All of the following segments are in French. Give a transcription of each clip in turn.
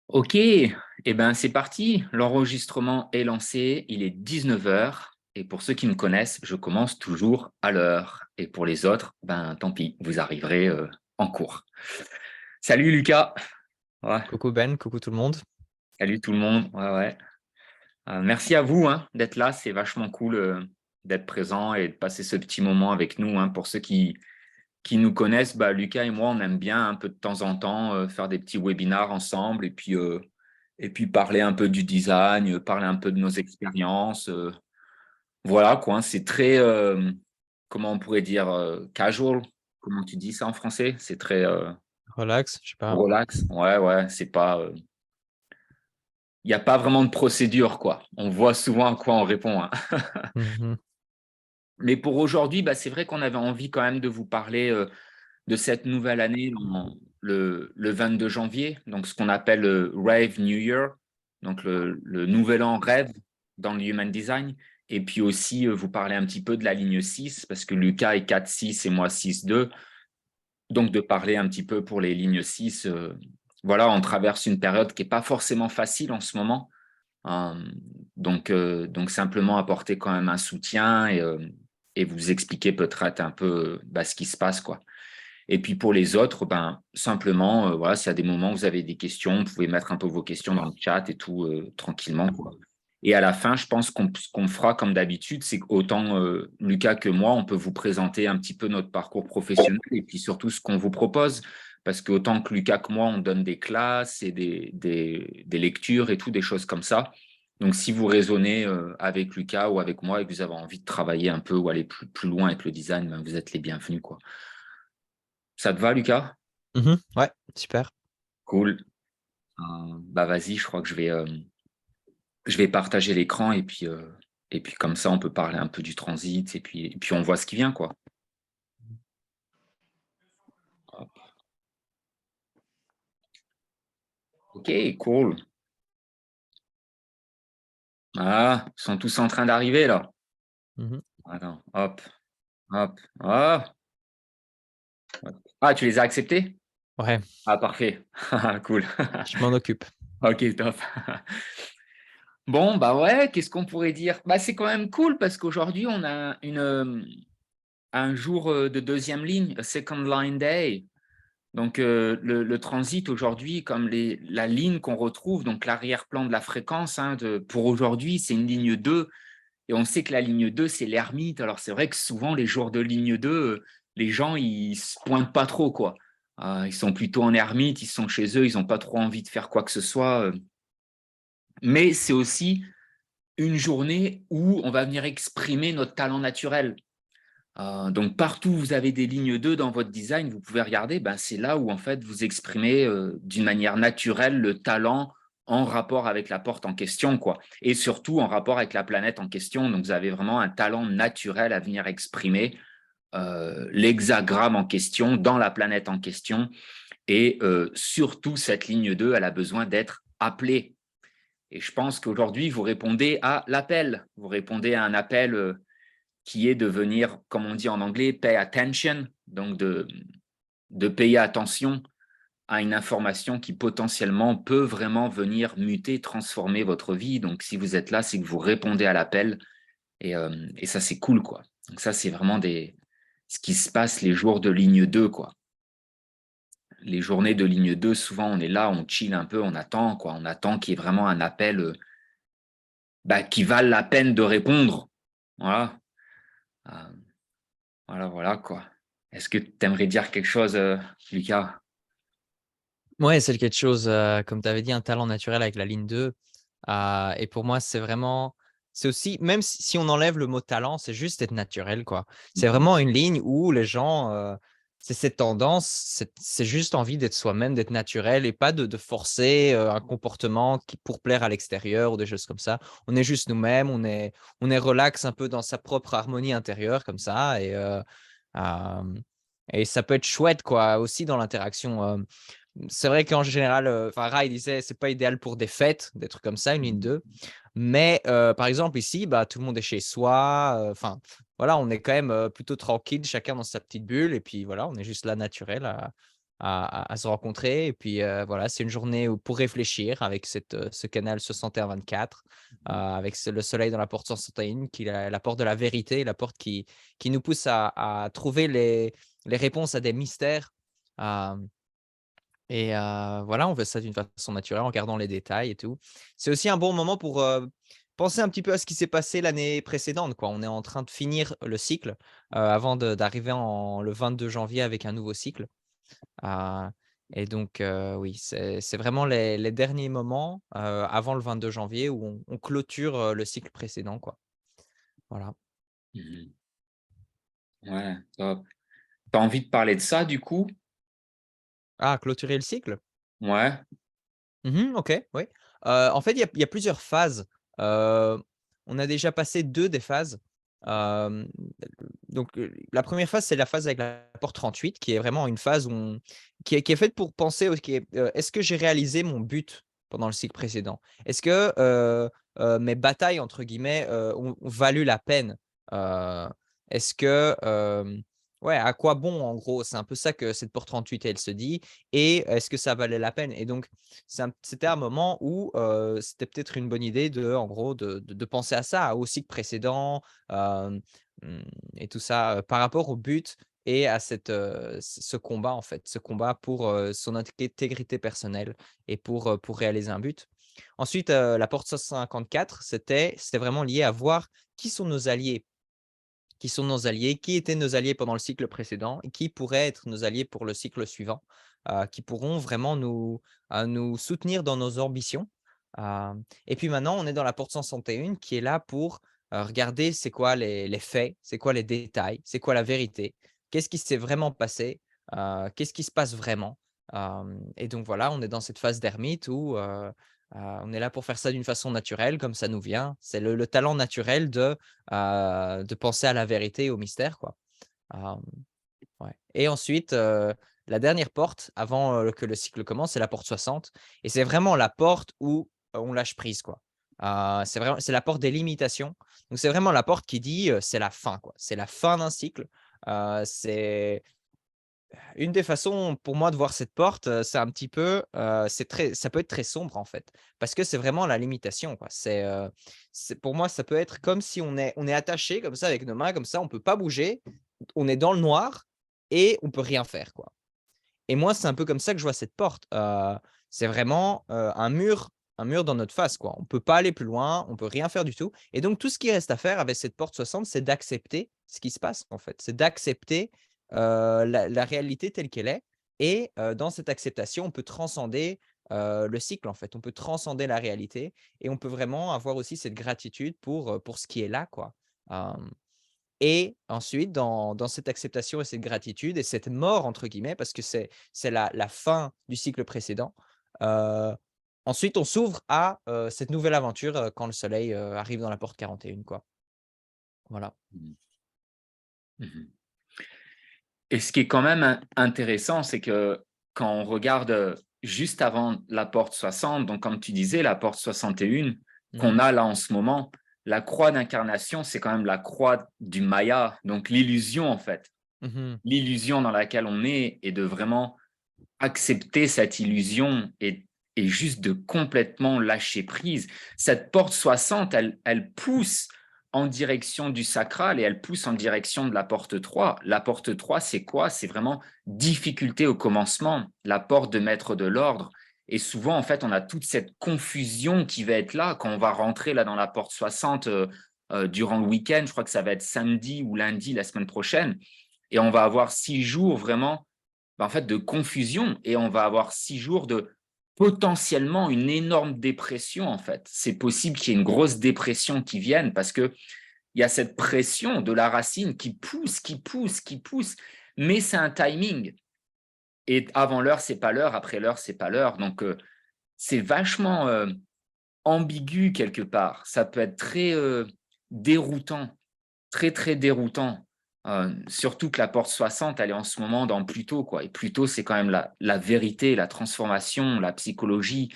Ok, ben c'est parti. L'enregistrement est lancé. Il est 19 heures. Et pour ceux qui me connaissent, je commence toujours à l'heure. Et pour les autres, ben tant pis, vous arriverez en cours. Salut Lucas. Ouais, Coucou Ben, coucou tout le monde. salut tout le monde. Ouais, ouais. Merci à vous d'être là. C'est vachement cool d'être présent et de passer ce petit moment avec nous. Pour ceux qui nous connaissent, bah, Lucas et moi, on aime bien un peu de temps en temps faire des petits webinars ensemble et puis parler un peu du design, parler un peu de nos expériences. Voilà quoi, c'est très, comment on pourrait dire, casual. Comment tu dis ça en français? C'est très Relax, je sais pas. relax. Ouais, ouais, c'est pas. Il n'y a pas vraiment de procédure, quoi. On voit souvent à quoi on répond. Mhm. Mais pour aujourd'hui, bah, c'est vrai qu'on avait envie quand même de vous parler de cette nouvelle année, le 22 janvier, donc ce qu'on appelle le Rave New Year, donc le nouvel an rêve dans le Human Design. Et puis aussi, vous parler un petit peu de la ligne 6, parce que Lucas est 4-6 et moi 6-2. Donc de parler un petit peu pour les lignes 6. Voilà, on traverse une période qui n'est pas forcément facile en ce moment. Euh, donc simplement apporter quand même un soutien et vous expliquer peut-être un peu ce qui se passe, quoi. Et puis pour les autres, ben, simplement, voilà, s'il y a des moments où vous avez des questions, vous pouvez mettre un peu vos questions dans le chat et tout, tranquillement, quoi. Et à la fin, je pense qu'on fera comme d'habitude, c'est qu'autant Lucas que moi, on peut vous présenter un petit peu notre parcours professionnel et puis surtout ce qu'on vous propose. Parce qu'autant que Lucas que moi, on donne des classes et des lectures et tout, des choses comme ça. Donc, si vous raisonnez avec Lucas ou avec moi et que vous avez envie de travailler un peu ou aller plus loin avec le design, ben, vous êtes les bienvenus, quoi. Ça te va, Lucas? Ouais, super. Cool. Bah vas-y, je crois que je vais partager l'écran et puis comme ça, on peut parler un peu du transit et puis on voit ce qui vient, quoi. Hop. Ok, cool. Ah, ils sont tous en train d'arriver là. Mhm. Attends, hop, hop. Ah, ah, tu les as acceptés? Ouais, Ah, parfait. Cool. je m'en occupe. Ok, top. Bon, bah ouais, qu'est-ce qu'on pourrait dire? Bah, c'est quand même cool parce qu'aujourd'hui, on a un jour de deuxième ligne, a second line day. Donc, le transit aujourd'hui, comme la ligne qu'on retrouve, donc l'arrière-plan de la fréquence, pour aujourd'hui, c'est une ligne 2. Et on sait que la ligne 2, c'est l'ermite. Alors, c'est vrai que souvent, les jours de ligne 2, les gens, ils se pointent pas trop, quoi. Ils sont plutôt en ermite, ils sont chez eux, ils n'ont pas trop envie de faire quoi que ce soit. Mais c'est aussi une journée où on va venir exprimer notre talent naturel. Donc partout où vous avez des lignes 2 dans votre design, vous pouvez regarder, ben, c'est là où en fait vous exprimez d'une manière naturelle le talent en rapport avec la porte en question, quoi. Et surtout en rapport avec la planète en question. Donc vous avez vraiment un talent naturel à venir exprimer l'hexagramme en question dans la planète en question. Et surtout cette ligne 2, elle a besoin d'être appelée. Et je pense qu'aujourd'hui, vous répondez à l'appel. Vous répondez à un appel qui est de venir, comme on dit en anglais, pay attention, donc de payer attention à une information qui potentiellement peut vraiment venir muter, transformer votre vie. Donc, si vous êtes là, c'est que vous répondez à l'appel et ça, c'est cool, quoi. Donc, ça, c'est vraiment ce qui se passe les jours de ligne 2, quoi. Les journées de ligne 2, souvent, on est là, on chill un peu, on attend, quoi. On attend qu'il y ait vraiment un appel qui vale la peine de répondre. Voilà. Euh, Voilà, voilà, quoi. Est-ce que tu aimerais dire quelque chose, Lucas? Ouais, c'est quelque chose, comme tu avais dit, un talent naturel avec la ligne 2. Et pour moi, c'est aussi, même si on enlève le mot talent, c'est juste être naturel, quoi. C'est Mhm. vraiment une ligne où les gens, c'est cette tendance, c'est juste envie d'être soi-même, d'être naturel et pas de forcer, un comportement pour plaire à l'extérieur ou des choses comme ça. On est juste nous-mêmes, on est relax un peu dans sa propre harmonie intérieure comme ça hem et ça peut être chouette, quoi, aussi dans l'interaction. C'est vrai qu'en général, enfin Rai disait: «C'est pas idéal pour des fêtes, des trucs comme ça, une ligne 2». Mais par exemple ici, bah, tout le monde est chez soi, enfin voilà, on est quand même, plutôt tranquille, chacun dans sa petite bulle et puis voilà, on est juste là naturel, à se rencontrer. Et puis voilà, c'est une journée pour réfléchir avec ce canal 61-24, avec le soleil dans la porte 61, qui est la porte de la vérité, la porte qui nous pousse à trouver les réponses à des mystères. Euh, voilà, on fait ça d'une façon naturelle en regardant les détails et tout. C'est aussi un bon moment pour, penser un petit peu à ce qui s'est passé l'année précédente, quoi. On est en train de finir le cycle, avant d'arriver en le 22 janvier avec un nouveau cycle. Heu et donc oui, c'est vraiment les derniers moments, avant le 22 janvier où on clôture, le cycle précédent, quoi. Voilà. Mhm. Ouais, top. T'as envie de parler de ça du coup? Ah, clôturer le cycle? Ouais. OK, oui. En fait, il y a plusieurs phases. Heu, on a déjà passé 2 des phases. Hem, donc, la première phase, c'est la phase avec la porte 38 qui est vraiment une phase où qui est faite pour penser OK, est-ce que j'ai réalisé mon but pendant le cycle précédent? Est-ce que, mes «batailles» entre guillemets, ont valu la peine? Heu, est-ce que, ouais, à quoi bon en gros? C'est un peu ça que cette porte 38 elle se dit, et est-ce que ça valait la peine? Et donc c'était un moment où, c'était peut-être une bonne idée en gros, de penser à ça, au cycle précédent, hem, mmh et tout ça, par rapport au but et à ce combat, en fait, ce combat pour, son intégrité personnelle et pour réaliser un but. Ensuite, la porte 154, c'était vraiment lié à voir qui sont nos alliés. Qui sont nos alliés, qui étaient nos alliés pendant le cycle précédent et qui pourraient être nos alliés pour le cycle suivant, qui pourront vraiment nous soutenir dans nos ambitions. Et puis maintenant, on est dans la porte 161 qui est là pour, regarder c'est quoi les faits, c'est quoi les détails, c'est quoi la vérité, qu'est-ce qui s'est vraiment passé, qu'est-ce qui se passe vraiment? Et donc voilà, on est dans cette phase d'ermite où, on est là pour faire ça d'une façon naturelle, comme ça nous vient. C'est le talent naturel de penser à la vérité et au mystère, quoi. Hem, ouais, et ensuite, la dernière porte avant, que le cycle commence, c'est la porte 60, et c'est vraiment la porte où on lâche prise, quoi. C'est la porte des limitations. Donc c'est vraiment la porte qui dit, c'est la fin, quoi. C'est la fin d'un cycle. C'est une des façons pour moi de voir cette porte, c'est un petit peu, ça peut être très sombre en fait, parce que c'est vraiment la limitation quoi. C'est pour moi, ça peut être comme si on est attaché comme ça avec nos mains comme ça, on peut pas bouger, on est dans le noir et on peut rien faire quoi. Et moi, c'est un peu comme ça que je vois cette porte, c'est vraiment, un mur dans notre face quoi. On peut pas aller plus loin, on peut rien faire du tout, et donc tout ce qui reste à faire avec cette porte 60, c'est d'accepter ce qui se passe en fait. C'est d'accepter, la réalité telle qu'elle est, et dans cette acceptation, on peut transcender, le cycle en fait. On peut transcender la réalité et on peut vraiment avoir aussi cette gratitude pour ce qui est là quoi. Hem Et ensuite, dans cette acceptation et cette gratitude et cette «mort» entre guillemets, parce que c'est la fin du cycle précédent, heu, ensuite on s'ouvre à, cette nouvelle aventure, quand le soleil, arrive dans la porte 41 quoi. Voilà. Mhm. Mhm. Et ce qui est quand même intéressant, c'est que quand on regarde juste avant la porte 60, donc comme tu disais, la porte 61 Mmh mh. qu'on a là en ce moment, la croix d'incarnation, c'est quand même la croix du Maya, donc l'illusion en fait, Mmh. l'illusion dans laquelle on est, et de vraiment accepter cette illusion, et juste de complètement lâcher prise. Cette porte 60, elle pousse en direction du sacral et elle pousse en direction de la porte 3. La porte 3, c'est quoi? C'est vraiment difficulté au commencement, la porte de maître de l'ordre. Et souvent, en fait, on a toute cette confusion qui va être là quand on va rentrer là dans la porte 60 durant le week-end. Je crois que ça va être samedi ou lundi la semaine prochaine. Et on va avoir 6 jours vraiment, en fait, de confusion, et on va avoir 6 jours de potentiellement une énorme dépression. En fait, c'est possible qu'il y ait une grosse dépression qui vienne parce que il y a cette pression de la racine qui pousse, qui pousse, qui pousse, mais c'est un timing. Et avant l'heure, c'est pas l'heure. Après l'heure, c'est pas l'heure. Donc, c'est vachement ambigu quelque part. Ça peut être très déroutant, très, très déroutant. Surtout que la porte 60, elle est en ce moment dans Pluto, quoi. Et Pluto, c'est quand même la vérité, la transformation, la psychologie.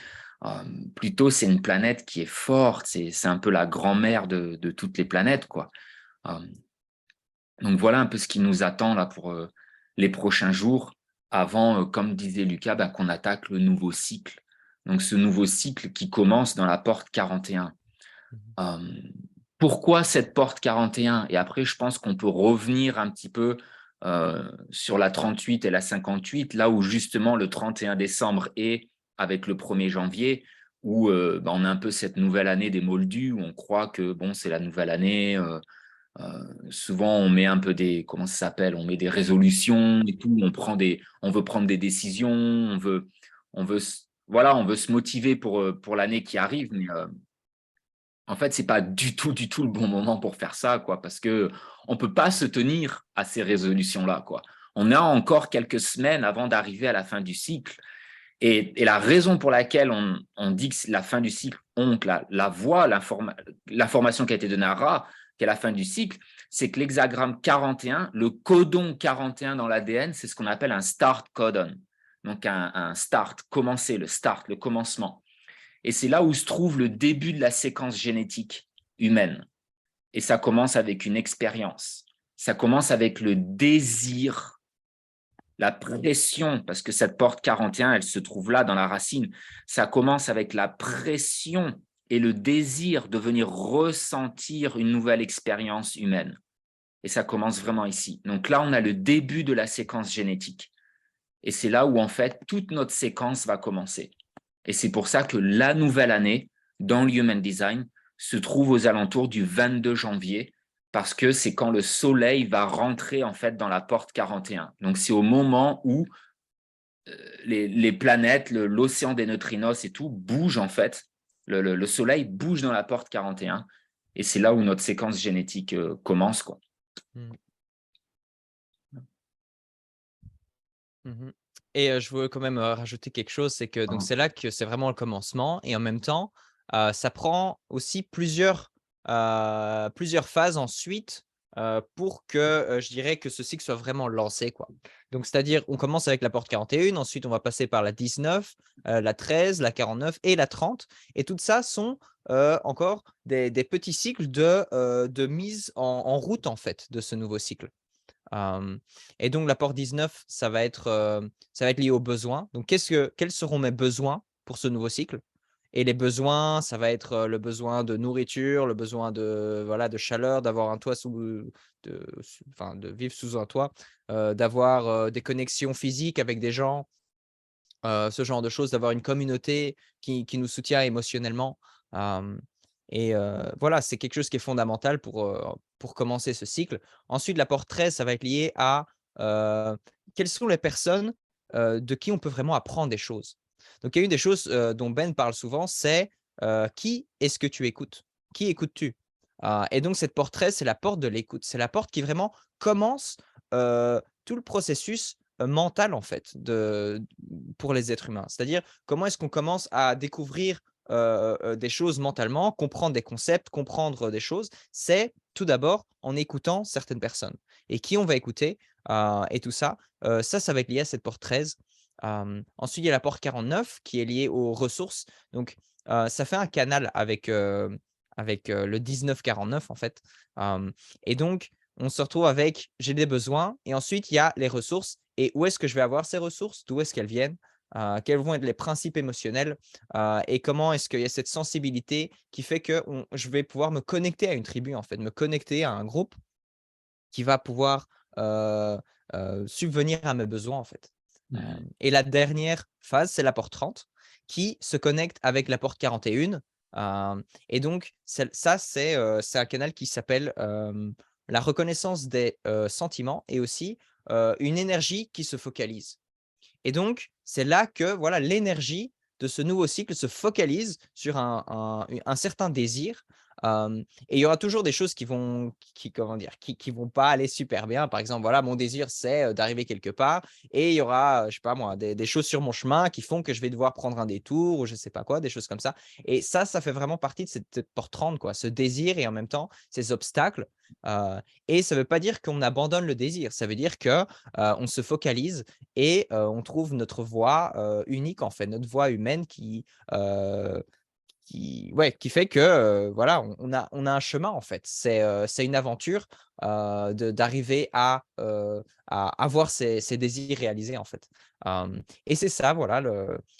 Pluto, c'est une planète qui est forte, c'est un peu la grand-mère de toutes les planètes, quoi. Euh, donc voilà un peu ce qui nous attend là pour les prochains jours. avant, comme disait Lucas, bah, qu'on attaque le nouveau cycle. Donc ce nouveau cycle qui commence dans la porte 41. Mmh. Pourquoi cette porte 41? Et après, je pense qu'on peut revenir un petit peu sur la 38 et la 58, là où justement le 31 décembre est avec le 1er janvier, où bah, on a un peu cette nouvelle année des Moldus, où on croit que bon, c'est la nouvelle année. Souvent, on met un peu des, comment ça s'appelle? On met des résolutions et tout, on veut prendre des décisions, voilà, on veut se motiver pour l'année qui arrive, mais en fait, c'est pas du tout le bon moment pour faire ça, quoi, parce que on peut pas se tenir à ces résolutions-là, quoi. On a encore quelques semaines avant d'arriver à la fin du cycle. Et la raison pour laquelle on dit que c'est la fin du cycle, on la voie, l'information qui a été donnée à Ra, qui est la fin du cycle, c'est que l'hexagramme 41, le codon 41 dans l'ADN, c'est ce qu'on appelle un start codon. Donc un start, commencer, le start, le commencement. Et c'est là où se trouve le début de la séquence génétique humaine. Et ça commence avec une expérience. Ça commence avec le désir, la pression, parce que cette porte 41, elle se trouve là dans la racine. Ça commence avec la pression et le désir de venir ressentir une nouvelle expérience humaine. Et ça commence vraiment ici. Donc là, on a le début de la séquence génétique. Et c'est là où, en fait, toute notre séquence va commencer. Et c'est pour ça que la nouvelle année, dans le Human Design, se trouve aux alentours du 22 janvier, parce que c'est quand le soleil va rentrer, en fait, dans la porte 41. Donc, c'est au moment où les planètes, l'océan des neutrinos et tout, bougent, en fait. Le soleil bouge dans la porte 41. Et c'est là où notre séquence génétique commence, quoi. Mmh. Mmh. Et je veux quand même, rajouter quelque chose, c'est que donc c'est là que c'est vraiment le commencement et en même temps, ça prend aussi plusieurs phases ensuite, pour que, je dirais que ce cycle soit vraiment lancé, quoi. Donc c'est-à-dire, on commence avec la porte 41, ensuite on va passer par la 19, la 13, la 49 et la 30 et toutes ça sont, encore des petits cycles de mise en route, en fait, de ce nouveau cycle. Hem Et donc l'apport 19, ça va être lié aux besoins. Donc quels seront mes besoins pour ce nouveau cycle? Et les besoins, ça va être, le besoin de nourriture, le besoin de voilà, de chaleur, d'avoir un toit de vivre sous un toit, d'avoir, des connexions physiques avec des gens, ce genre de choses, d'avoir une communauté qui nous soutient émotionnellement. Hem Voilà, c'est quelque chose qui est fondamental pour commencer ce cycle. Ensuite, l'apport 13, ça va être lié à, quelles sont les personnes, de qui on peut vraiment apprendre des choses. Donc il y a une des choses, dont Ben parle souvent, c'est, qui est-ce que tu écoutes? Qui écoutes-tu? Et donc cette porte 13, c'est la porte de l'écoute. C'est la porte qui vraiment commence, tout le processus, mental en fait pour les êtres humains. C'est-à-dire, comment est-ce qu'on commence à découvrir, des choses mentalement, comprendre des concepts, comprendre des choses? C'est tout d'abord en écoutant certaines personnes. Et qui on va écouter, et tout ça, ça va être lié à cette porte 13. Ensuite, il y a la porte 49 qui est liée aux ressources. Donc, ça fait un canal avec le 19-49 en fait. Et donc, on se retrouve avec: «J'ai des besoins» et ensuite il y a les ressources et où est-ce que je vais avoir ces ressources? D'où est-ce qu'elles viennent? Quels vont être les principes émotionnels? Et comment est-ce qu'il y a cette sensibilité qui fait que je vais pouvoir me connecter à une tribu, en fait, me connecter à un groupe qui va pouvoir, heu subvenir à mes besoins, en fait. Mhm. Et la dernière phase, c'est la porte 30 qui se connecte avec la porte 41. Et donc c'est un canal qui s'appelle, la reconnaissance des, sentiments et aussi, une énergie qui se focalise. Et donc, c'est là que voilà, l'énergie de ce nouveau cycle se focalise sur un certain désir, et il y aura toujours des choses comment dire? Qui vont pas aller super bien. Par exemple, voilà, mon désir, c'est, d'arriver quelque part et il y aura, je sais pas moi, des choses sur mon chemin qui font que je vais devoir prendre un détour ou je sais pas quoi, des choses comme ça. Et ça fait vraiment partie de cette porte 30 quoi, ce désir et en même temps ces obstacles, heu et ça veut pas dire qu'on abandonne le désir. Ça veut dire que, on se focalise et on trouve notre voie, unique en fait, notre voie humaine qui fait que voilà, on a un chemin en fait. C'est une aventure d'arriver à avoir ses désirs réalisés en fait. Et c'est ça, voilà,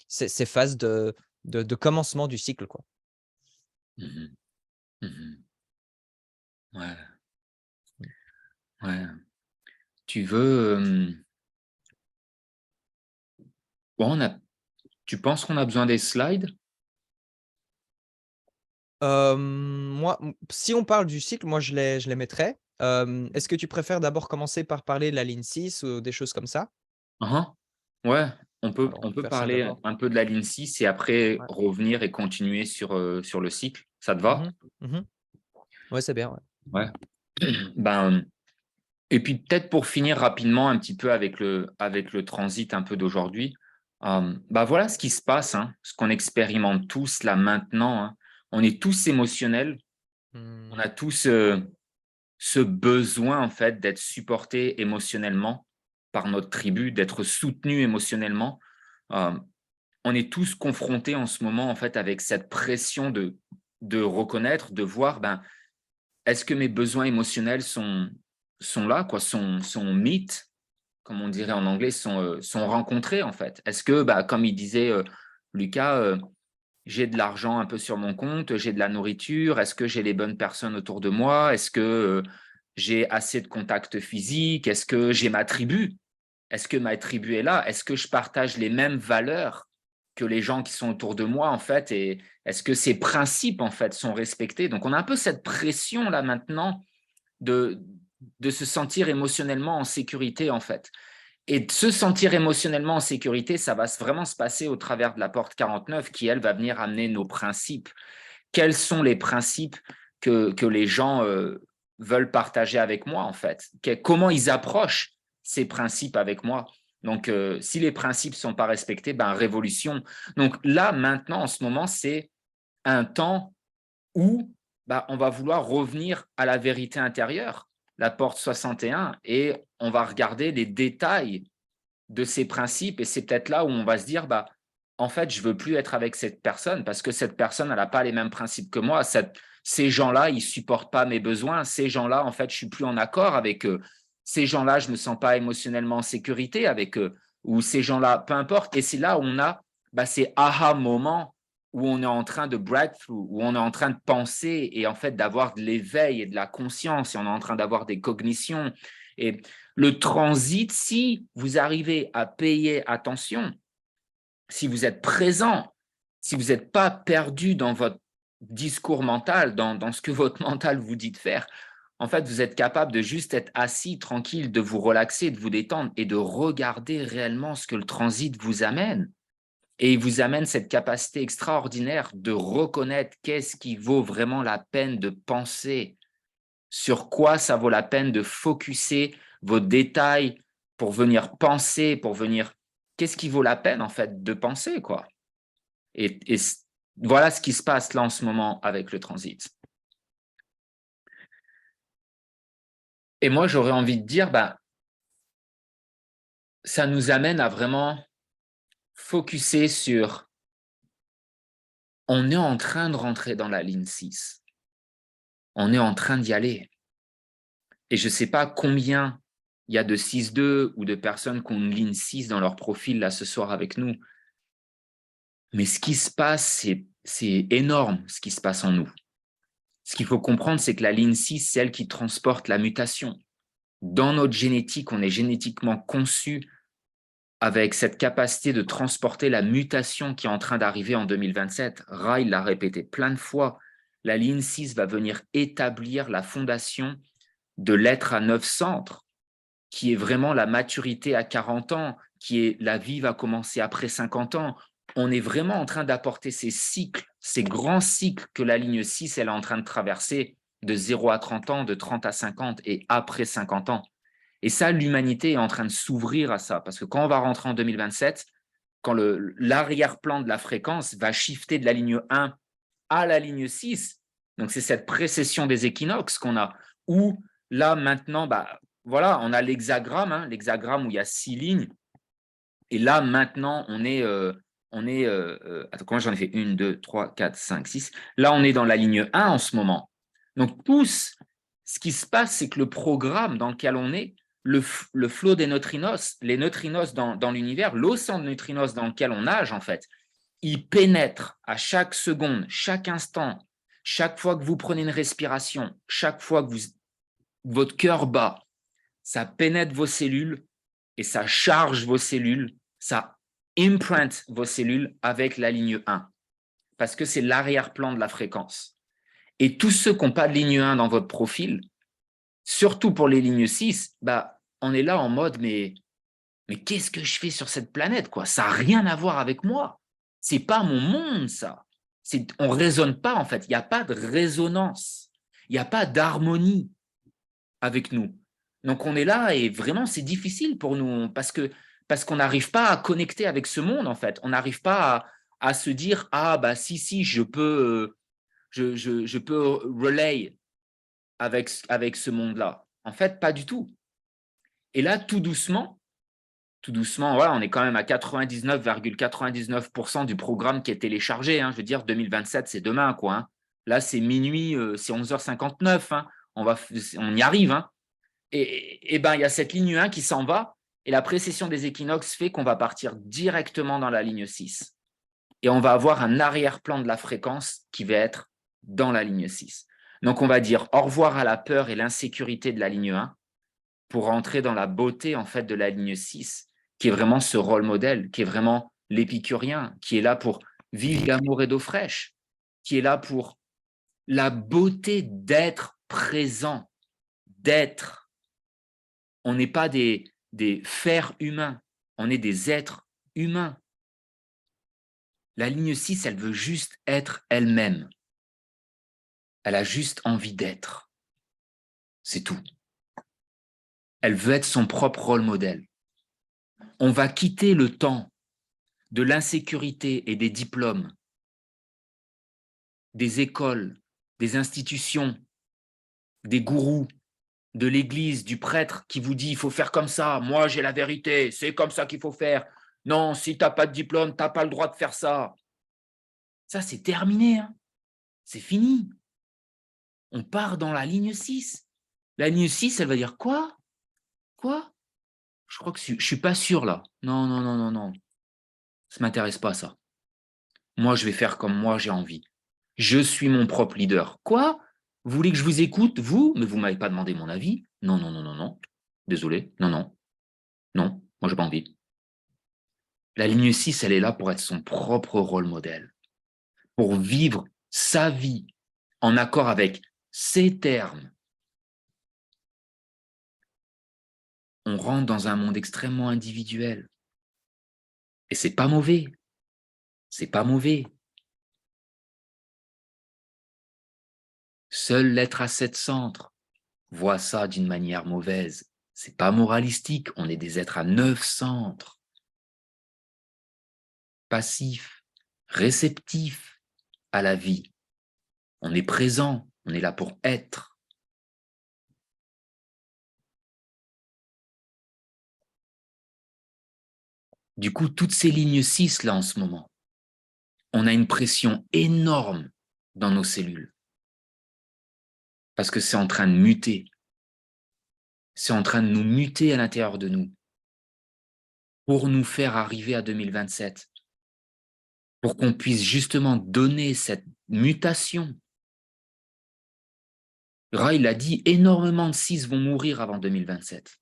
ces phases de commencement du cycle, quoi. Mhm. Mhm. Ouais, ouais. Tu veux. Bon, tu penses qu'on a besoin des slides? Moi, si on parle du cycle, moi je les mettrais. Est-ce que tu préfères d'abord commencer par parler de la ligne 6 ou des choses comme ça? Uhum. Ouais, Alors on on peut peut faire ça parler d'abord. un peu de la ligne 6 et après Ouais. revenir et continuer sur le cycle. Ça te va? Mmh mh. Mmh. Ouais, c'est bien, ouais. Ouais. Ben, et puis peut-être pour finir rapidement un petit peu avec le transit un peu d'aujourd'hui, bah voilà ce qui se passe, hein, ce qu'on expérimente tous là maintenant, hein. On est tous émotionnels, on Mmh. a tous ce besoin en fait d'être supporté émotionnellement par notre tribu, d'être soutenu émotionnellement. Euh, on est tous confrontés en ce moment en fait avec cette pression de reconnaître, de voir, ben, est-ce que mes besoins émotionnels sont là, quoi, sont meet, comme on dirait en anglais, sont rencontrés en fait. Est-ce que, bah, comme il disait Lucas, j'ai de l'argent un peu sur mon compte, j'ai de la nourriture, est-ce que j'ai les bonnes personnes autour de moi, est-ce que j'ai assez de contacts physiques, est-ce que j'ai ma tribu, est-ce que ma tribu est là, est-ce que je partage les mêmes valeurs que les gens qui sont autour de moi en fait, et est-ce que ces principes en fait sont respectés. Donc on a un peu cette pression là maintenant de, de se sentir émotionnellement en sécurité en fait. Et de se sentir émotionnellement en sécurité, ça va vraiment se passer au travers de la porte 49 qui, elle, va venir amener nos principes. Quels sont les principes que les gens veulent partager avec moi, en fait? Comment ils approchent ces principes avec moi? Donc, si les principes ne sont pas respectés, ben, révolution. Donc là, maintenant, en ce moment, c'est un temps où bah, on va vouloir revenir à la vérité intérieure, la porte 61, et on va regarder les détails de ces principes. Et c'est peut-être là où on va se dire, bah, en fait, je veux plus être avec cette personne parce que cette personne, elle n'a pas les mêmes principes que moi. Ces gens-là, ils supportent pas mes besoins. Ces gens-là, en fait, je suis plus en accord avec eux. Ces gens-là, je me sens pas émotionnellement en sécurité avec eux. Ou ces gens-là, peu importe. Et c'est là où on a bah, ces aha moments où on est en train de breakthrough, où on est en train de penser et en fait d'avoir de l'éveil et de la conscience, et on est en train d'avoir des cognitions. Et le transit, si vous arrivez à payer attention, si vous êtes présent, si vous n'êtes pas perdu dans votre discours mental, dans ce que votre mental vous dit de faire, en fait, vous êtes capable de juste être assis, tranquille, de vous relaxer, de vous détendre et de regarder réellement ce que le transit vous amène. Et il vous amène cette capacité extraordinaire de reconnaître qu'est-ce qui vaut vraiment la peine de penser, sur quoi ça vaut la peine de focuser vos détails pour venir penser, pour venir... Qu'est-ce qui vaut la peine, en fait, de penser, quoi. Et voilà ce qui se passe là en ce moment avec le transit. Et moi, j'aurais envie de dire, bah, ça nous amène à vraiment focuser sur... On est en train de rentrer dans la ligne 6. On est en train d'y aller. Et je ne sais pas combien il y a de 6-2 ou de personnes qui ont une ligne 6 dans leur profil là ce soir avec nous. Mais ce qui se passe, c'est énorme ce qui se passe en nous. Ce qu'il faut comprendre, c'est que la ligne 6, c'est celle qui transporte la mutation. Dans notre génétique, on est génétiquement conçu avec cette capacité de transporter la mutation qui est en train d'arriver en 2027. Ray l'a répété plein de fois. La ligne 6 va venir établir la fondation de l'être à 9 centres, qui est vraiment la maturité à 40 ans, qui est la vie va commencer après 50 ans. On est vraiment en train d'apporter ces cycles, ces grands cycles que la ligne 6 elle est en train de traverser de 0 à 30 ans, de 30 à 50 et après 50 ans. Et ça, l'humanité est en train de s'ouvrir à ça, parce que quand on va rentrer en 2027, quand l'arrière-plan de la fréquence va shifter de la ligne 1 à la ligne 6, donc c'est cette précession des équinoxes qu'on a, où là maintenant, bah, voilà, on a l'hexagramme, hein, l'hexagramme où il y a 6 lignes, et là maintenant on est On est, attends, comment j'en ai fait? 1, 2, 3, 4, 5, 6. Là, on est dans la ligne 1 en ce moment. Donc, ce qui se passe, c'est que le programme dans lequel on est, le flot des neutrinos, les neutrinos dans l'univers, l'océan de neutrinos dans lequel on nage, en fait, il pénètre à chaque seconde, chaque instant, chaque fois que vous prenez une respiration, chaque fois que votre cœur bat, ça pénètre vos cellules et ça charge vos cellules, ça imprint vos cellules avec la ligne 1, parce que c'est l'arrière-plan de la fréquence. Et tous ceux qui n'ont pas de ligne 1 dans votre profil, surtout pour les lignes 6, bah, on est là en mode, mais qu'est-ce que je fais sur cette planète, quoi? Ça n'a rien à voir avec moi. C'est pas mon monde, ça. On ne raisonne pas, en fait. Il n'y a pas de résonance. Il n'y a pas d'harmonie avec nous. Donc, on est là et vraiment, c'est difficile pour nous parce qu'on n'arrive pas à connecter avec ce monde, en fait. On n'arrive pas à se dire, ah, bah, si, je peux relay avec ce monde-là. En fait, pas du tout. Et là, tout doucement, voilà, on est quand même à 99,99% du programme qui est téléchargé. Hein. Je veux dire, 2027, c'est demain, quoi. Hein. Là, c'est minuit, c'est 11h59. Hein. On y arrive. Hein. Et ben, il y a cette ligne 1 qui s'en va. Et la précession des équinoxes fait qu'on va partir directement dans la ligne 6. Et on va avoir un arrière-plan de la fréquence qui va être dans la ligne 6. Donc, on va dire au revoir à la peur et l'insécurité de la ligne 1 pour rentrer dans la beauté, en fait, de la ligne 6, qui est vraiment ce rôle modèle, qui est vraiment l'épicurien, qui est là pour vivre d'amour et d'eau fraîche, qui est là pour la beauté d'être présent, d'être. On n'est pas des fers humains, on est des êtres humains. La ligne 6, elle veut juste être elle-même. Elle a juste envie d'être. C'est tout. Elle veut être son propre rôle modèle. On va quitter le temps de l'insécurité et des diplômes, des écoles, des institutions, des gourous, de l'église, du prêtre qui vous dit « il faut faire comme ça, moi j'ai la vérité, c'est comme ça qu'il faut faire. Non, si tu n'as pas de diplôme, tu n'as pas le droit de faire ça. » Ça, c'est terminé. Hein. C'est fini. On part dans la ligne 6. La ligne 6, elle va dire quoi? Quoi? Je crois que je ne suis pas sûr là. Non. Ça ne m'intéresse pas ça. Moi, je vais faire comme moi j'ai envie. Je suis mon propre leader. Quoi? Vous voulez que je vous écoute, vous? Mais vous ne m'avez pas demandé mon avis. Non. Désolé. Non. Moi, j'ai pas envie. La ligne 6, elle est là pour être son propre rôle modèle. Pour vivre sa vie en accord avec ses termes. On rentre dans un monde extrêmement individuel. Et c'est pas mauvais. C'est pas mauvais. Seul l'être à 7 centres voit ça d'une manière mauvaise. C'est pas moralistique, on est des êtres à 9 centres. Passifs, réceptifs à la vie. On est présent, on est là pour être. Du coup, toutes ces lignes 6 là en ce moment, on a une pression énorme dans nos cellules. Parce que c'est en train de muter. C'est en train de nous muter à l'intérieur de nous pour nous faire arriver à 2027, pour qu'on puisse justement donner cette mutation. Ra, il a dit, énormément de 6 vont mourir avant 2027.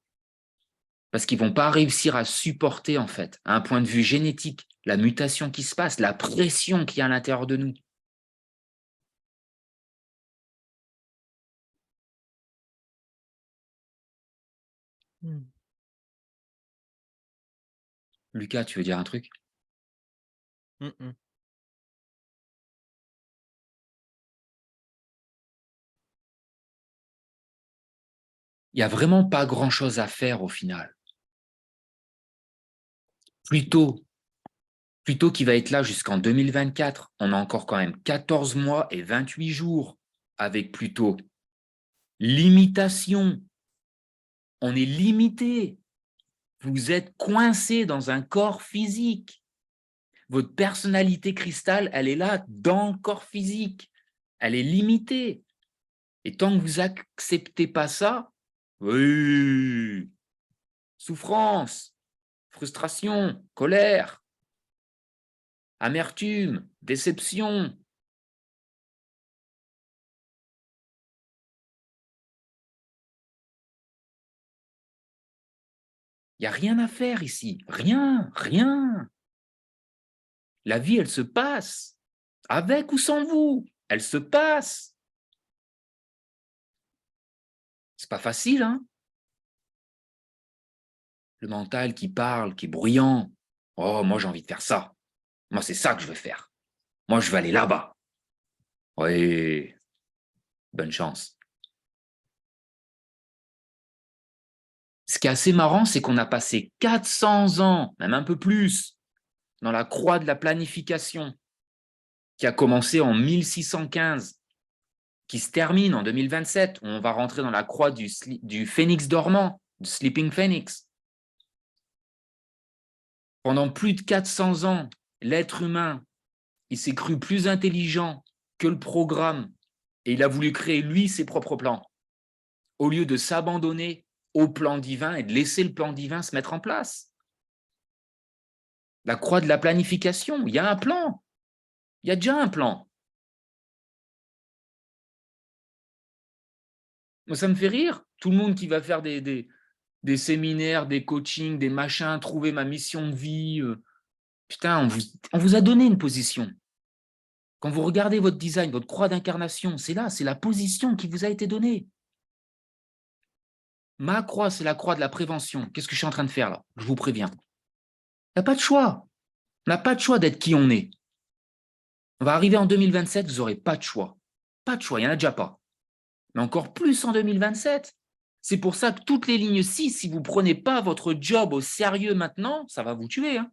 Parce qu'ils ne vont pas réussir à supporter, en fait, à un point de vue génétique, la mutation qui se passe, la pression qu'il y a à l'intérieur de nous. Lucas, tu veux dire un truc? Il n'y a vraiment pas grand-chose à faire au final. Plutôt qu'il va être là jusqu'en 2024, on a encore quand même 14 mois et 28 jours avec Pluto. Limitation. On est limité. Vous êtes coincé dans un corps physique. Votre personnalité cristal, elle est là dans le corps physique. Elle est limitée. Et tant que vous n'acceptez pas ça, oui, souffrance, frustration, colère, amertume, déception. Il n'y a rien à faire ici. Rien, rien. La vie, elle se passe. Avec ou sans vous, elle se passe. C'est pas facile, hein? Le mental qui parle, qui est bruyant. Oh, moi, j'ai envie de faire ça. Moi, c'est ça que je veux faire. Moi, je veux aller là-bas. Oui, bonne chance. Ce qui est assez marrant, c'est qu'on a passé 400 ans, même un peu plus, dans la croix de la planification, qui a commencé en 1615, qui se termine en 2027, où on va rentrer dans la croix du phénix dormant, du sleeping phoenix. Pendant plus de 400 ans, l'être humain, il s'est cru plus intelligent que le programme, et il a voulu créer, lui, ses propres plans, au lieu de s'abandonner au plan divin et de laisser le plan divin se mettre en place. La croix de la planification, il y a un plan. Il y a déjà un plan. Moi, ça me fait rire. Tout le monde qui va faire des séminaires, des coachings, des machins, trouver ma mission de vie. Putain, on vous a donné une position. Quand vous regardez votre design, votre croix d'incarnation, c'est là, c'est la position qui vous a été donnée. Ma croix, c'est la croix de la prévention. Qu'est-ce que je suis en train de faire là? Je vous préviens. Il n'y a pas de choix. On n'a pas de choix d'être qui on est. On va arriver en 2027, vous n'aurez pas de choix. Pas de choix, il n'y en a déjà pas. Mais encore plus en 2027. C'est pour ça que toutes les lignes 6, si vous ne prenez pas votre job au sérieux maintenant, ça va vous tuer. Hein.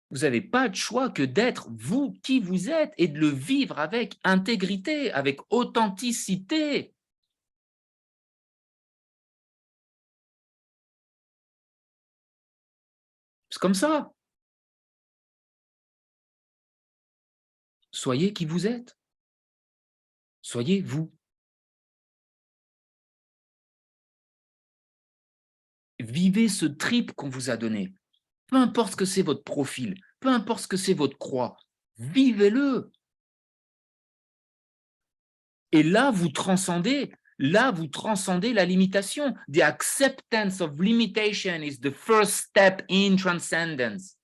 Vous n'avez pas de choix que d'être vous qui vous êtes et de le vivre avec intégrité, avec authenticité. C'est comme ça. Soyez qui vous êtes. Soyez vous. Vivez ce trip qu'on vous a donné. Peu importe ce que c'est votre profil, peu importe ce que c'est votre croix, vivez-le. Et là, vous transcendez la limitation. The acceptance of limitation is the first step in transcendence.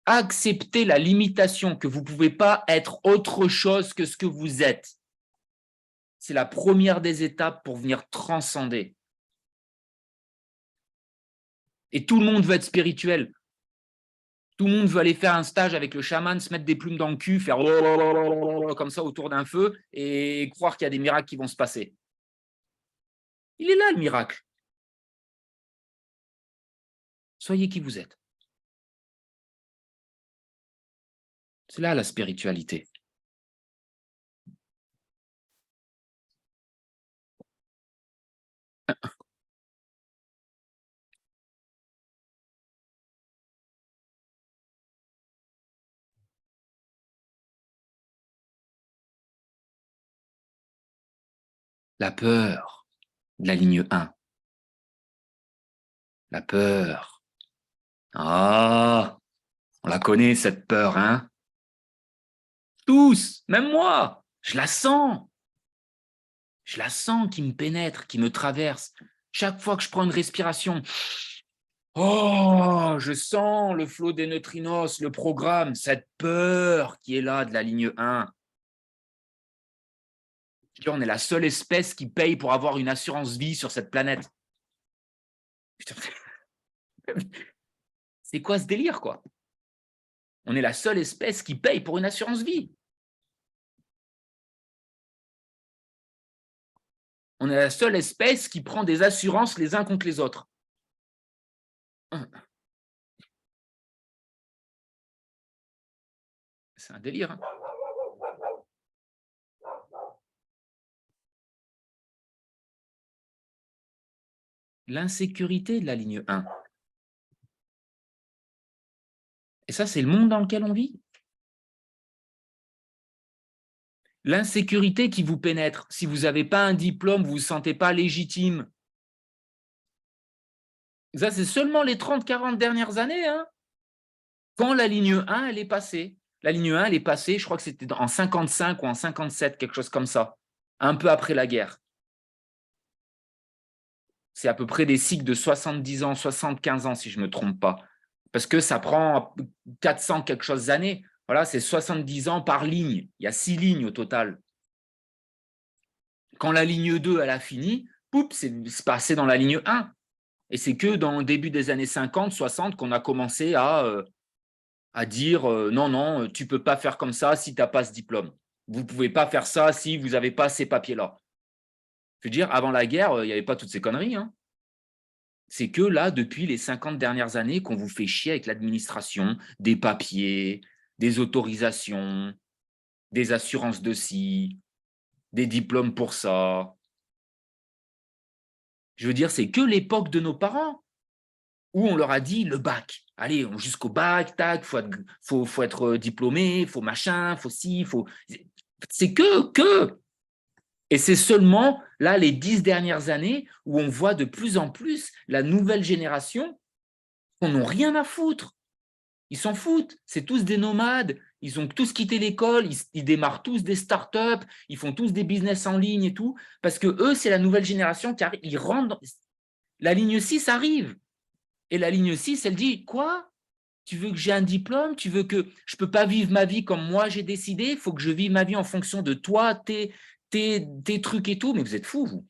Acceptez la limitation, que vous ne pouvez pas être autre chose que ce que vous êtes. C'est la première des étapes pour venir transcender. Et tout le monde veut être spirituel. Tout le monde veut aller faire un stage avec le chaman, se mettre des plumes dans le cul, faire comme ça autour d'un feu et croire qu'il y a des miracles qui vont se passer. Il est là le miracle. Soyez qui vous êtes. C'est là la spiritualité. La peur de la ligne 1. La peur. Ah, on la connaît cette peur, hein? Tous, même moi, je la sens. Je la sens qui me pénètre, qui me traverse. Chaque fois que je prends une respiration, oh, je sens le flot des neutrinos, le programme, cette peur qui est là de la ligne 1. On est la seule espèce qui paye pour avoir une assurance vie sur cette planète. Putain, c'est quoi ce délire, quoi? On est la seule espèce qui paye pour une assurance vie. On est la seule espèce qui prend des assurances les uns contre les autres. C'est un délire. Hein. L'insécurité de la ligne 1. Et ça, c'est le monde dans lequel on vit. L'insécurité qui vous pénètre, si vous n'avez pas un diplôme, vous ne vous sentez pas légitime. Ça, c'est seulement les 30-40 dernières années. Hein. Quand la ligne 1, elle est passée. La ligne 1, elle est passée, je crois que c'était en 55 ou en 57, quelque chose comme ça, un peu après la guerre. C'est à peu près des cycles de 70 ans, 75 ans, si je ne me trompe pas. Parce que ça prend 400 quelque chose d'années. Voilà, c'est 70 ans par ligne. Il y a 6 lignes au total. Quand la ligne 2, elle a fini, c'est passé dans la ligne 1. Et c'est que dans le début des années 50, 60 qu'on a commencé à dire non, non, tu ne peux pas faire comme ça si tu n'as pas ce diplôme. Vous ne pouvez pas faire ça si vous n'avez pas ces papiers-là. Je veux dire, avant la guerre, il n'y avait pas toutes ces conneries. Hein. C'est que là, depuis les 50 dernières années, qu'on vous fait chier avec l'administration, des papiers, des autorisations, des assurances de ci, des diplômes pour ça. Je veux dire, c'est que l'époque de nos parents où on leur a dit le bac. Allez, jusqu'au bac, tac, faut être diplômé, faut machin, faut ci, faut. C'est que. Et c'est seulement là les 10 dernières années où on voit de plus en plus la nouvelle génération qu'on n'a rien à foutre. Ils s'en foutent. C'est tous des nomades. Ils ont tous quitté l'école. Ils démarrent tous des startups. Ils font tous des business en ligne et tout. Parce que eux, c'est la nouvelle génération qui arrive. Ils rentrent. La ligne 6 arrive. Et la ligne 6, elle dit quoi? Tu veux que j'ai un diplôme? Tu veux que je ne peux pas vivre ma vie comme moi j'ai décidé? Il faut que je vive ma vie en fonction de toi, tes trucs et tout. Mais vous êtes fous, vous.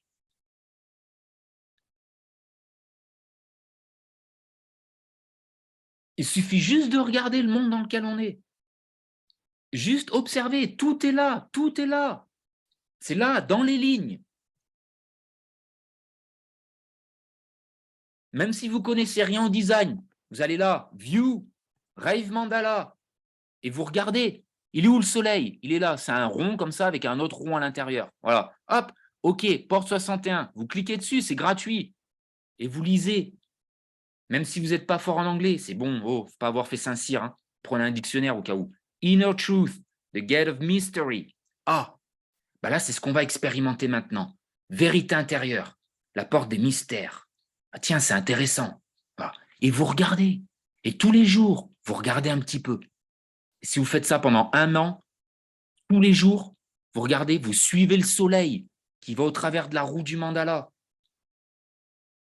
Il suffit juste de regarder le monde dans lequel on est. Juste observer. Tout est là. Tout est là. C'est là, dans les lignes. Même si vous ne connaissez rien au design, vous allez là, View, Rave Mandala, et vous regardez. Il est où le soleil? Il est là. C'est un rond comme ça avec un autre rond à l'intérieur. Voilà. Hop, OK, porte 61. Vous cliquez dessus, c'est gratuit. Et vous lisez. Même si vous n'êtes pas fort en anglais, c'est bon. Oh, faut pas avoir fait Saint-Cyr. Hein. Prenez un dictionnaire au cas où. Inner Truth, The Gate of Mystery. Ah, bah là, c'est ce qu'on va expérimenter maintenant. Vérité intérieure, la porte des mystères. Ah, tiens, c'est intéressant. Voilà. Et vous regardez. Et tous les jours, vous regardez un petit peu. Et si vous faites ça pendant 1 an, tous les jours, vous regardez, vous suivez le soleil qui va au travers de la roue du mandala.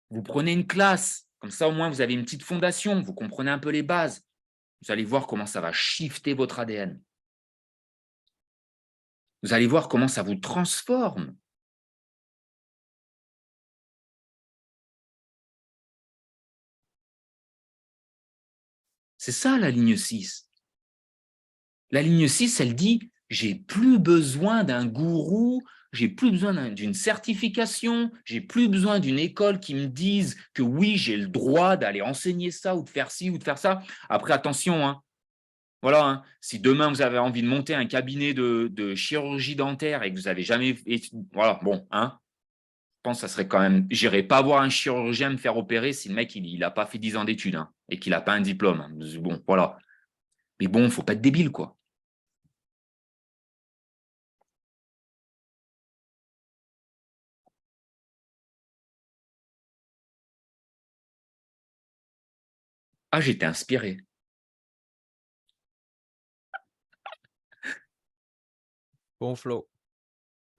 Vous prenez une classe, comme ça au moins vous avez une petite fondation, vous comprenez un peu les bases. Vous allez voir comment ça va shifter votre ADN. Vous allez voir comment ça vous transforme. C'est ça la ligne 6. La ligne 6, elle dit, j'ai plus besoin d'un gourou, j'ai plus besoin d'une certification, j'ai plus besoin d'une école qui me dise que oui, j'ai le droit d'aller enseigner ça ou de faire ci ou de faire ça. Après, attention, hein. Voilà, hein. Si demain vous avez envie de monter un cabinet de chirurgie dentaire et que vous n'avez jamais. Voilà, bon, hein. Je pense que ça serait quand même. J'irai pas voir un chirurgien me faire opérer si le mec il n'a pas fait 10 ans d'études hein, et qu'il n'a pas un diplôme. Hein. Bon, voilà. Mais bon, faut pas être débile, quoi. Ah, j'étais inspiré. Bon flow.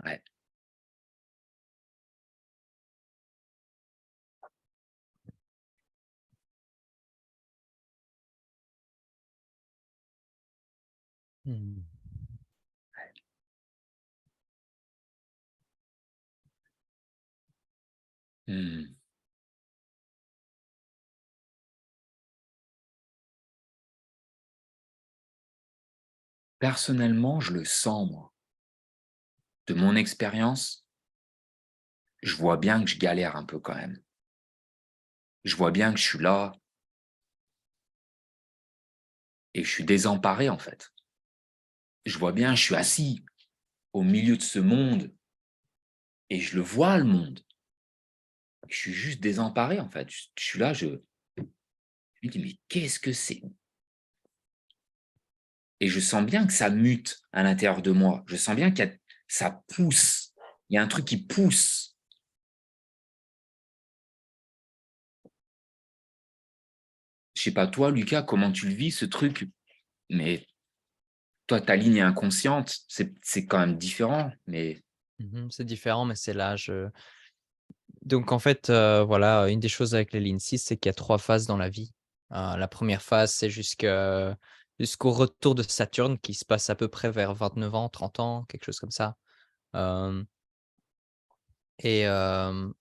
Ouais. Hmm. Hmm. Personnellement, je le sens, moi. De mon expérience, je vois bien que je galère un peu quand même. Je vois bien que je suis là et je suis désemparé, en fait. Je vois bien, je suis assis au milieu de ce monde et je le vois, le monde. Je suis juste désemparé, en fait. Je suis là, je me dis, mais qu'est-ce que c'est? et je sens bien que ça mute à l'intérieur de moi. Je sens bien que ça pousse. Il y a un truc qui pousse. Je sais pas toi, Lucas, comment tu le vis, ce truc, mais toi, ta ligne est inconsciente, c'est quand même différent, mais C'est différent, mais c'est l'âge. Donc en fait, voilà, une des choses avec les Lean 6, c'est qu'il y a 3 phases dans la vie. La première phase, c'est jusqu'au retour de Saturne qui se passe à peu près vers 29 ans, 30 ans, quelque chose comme ça. Hem et hem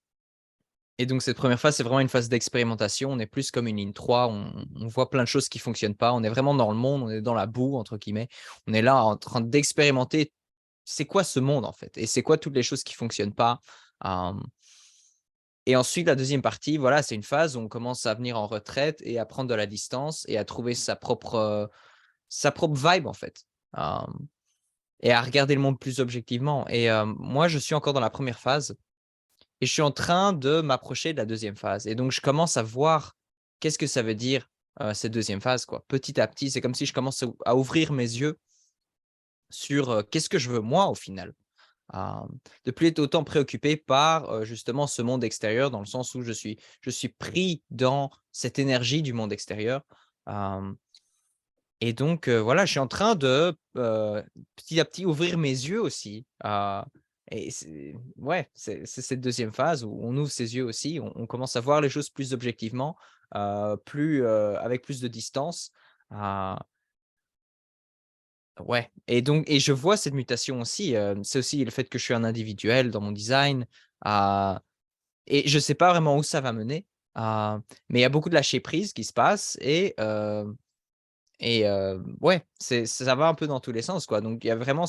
et donc cette première phase, c'est vraiment une phase d'expérimentation. On est plus comme une ligne 3, on voit plein de choses qui fonctionnent pas. On est vraiment dans le monde, on est dans «la boue» entre guillemets. On est là en train d'expérimenter, c'est quoi ce monde en fait? Et c'est quoi toutes les choses qui fonctionnent pas? Hem Et ensuite, la deuxième partie, voilà, c'est une phase où on commence à venir en retraite et à prendre de la distance et à trouver sa propre vibe, en fait, hem et à regarder le monde plus objectivement. Moi, je suis encore dans la première phase et je suis en train de m'approcher de la deuxième phase et donc je commence à voir qu'est-ce que ça veut dire, cette deuxième phase, quoi. Petit à petit, c'est comme si je commence à ouvrir mes yeux sur, qu'est-ce que je veux moi, au final? Hem, de plus être autant préoccupé par, justement ce monde extérieur dans le sens où je suis pris dans cette énergie du monde extérieur, hem et donc voilà, je suis en train de, petit à petit ouvrir mes yeux aussi, et c'est ouais, c'est cette deuxième phase où on ouvre ses yeux aussi, on commence à voir les choses plus objectivement, avec plus de distance, heu ouais, et je vois cette mutation aussi, c'est aussi le fait que je suis un individuel dans mon design, heu et je sais pas vraiment où ça va mener, mais il y a beaucoup de lâcher prise qui se passe ouais, ça va un peu dans tous les sens, quoi. Donc il y a vraiment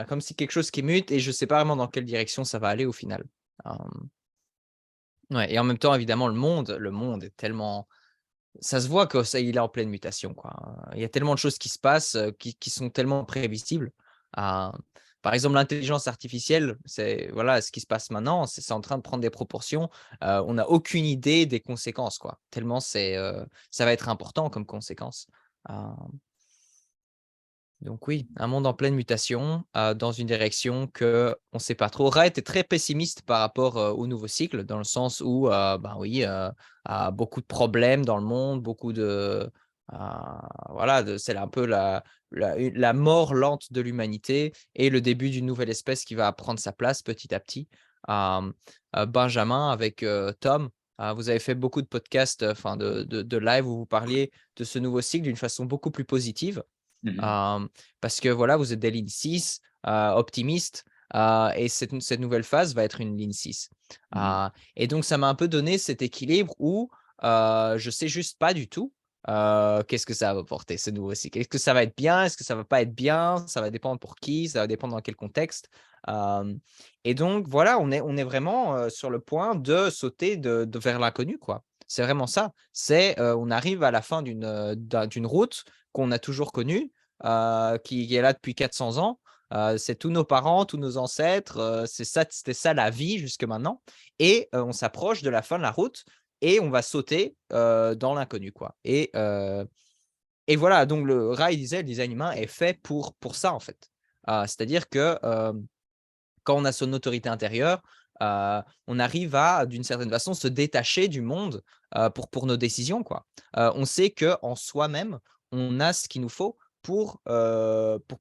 comme si quelque chose qui mute et je sais pas vraiment dans quelle direction ça va aller au final. Hem, ouais et en même temps évidemment le monde est tellement, ça se voit que ça il est en pleine mutation, quoi. Il y a tellement de choses qui se passent, qui sont tellement prévisibles. Heu, Par exemple, l'intelligence artificielle, c'est voilà, ce qui se passe maintenant, c'est en train de prendre des proportions. On n'a aucune idée des conséquences, quoi. Tellement ça va être important comme conséquence. Heu donc oui, un monde en pleine mutation, dans une direction que on ne sait pas trop. Ra était très pessimiste par rapport, au nouveau cycle, dans le sens où, ben oui, beaucoup de problèmes dans le monde, beaucoup heu, voilà, c'est un peu la mort lente de l'humanité et le début d'une nouvelle espèce qui va prendre sa place petit à petit. Hem, Benjamin avec, Tom, vous avez fait beaucoup de podcasts, enfin de live où vous parliez de ce nouveau cycle d'une façon beaucoup plus positive. mmh Hem, Parce que voilà, vous êtes des lignes 6, optimistes, et cette nouvelle phase va être une ligne 6. mh. Et donc ça m'a un peu donné cet équilibre où, je sais juste pas du tout, qu'est-ce que ça va apporter ce nouveau cycle? Est-ce que ça va être bien? Est-ce que ça va pas être bien? Ça va dépendre pour qui? Ça va dépendre dans quel contexte? Hem et donc voilà, on est vraiment, sur le point de sauter de vers l'inconnu, quoi. C'est vraiment ça. On arrive à la fin d'une route qu'on a toujours connue, qui est là depuis 400 ans. C'est tous nos parents, tous nos ancêtres, c'était ça la vie jusque maintenant et on s'approche de la fin de la route et on va sauter, dans l'inconnu, quoi et voilà, donc le Ra, il disait: «Le design humain est fait pour ça, en fait». C'est-à-dire que, quand on a son autorité intérieure, on arrive à, d'une certaine façon, se détacher du monde, pour nos décisions, quoi. On sait qu'en soi-même, on a ce qu'il nous faut pour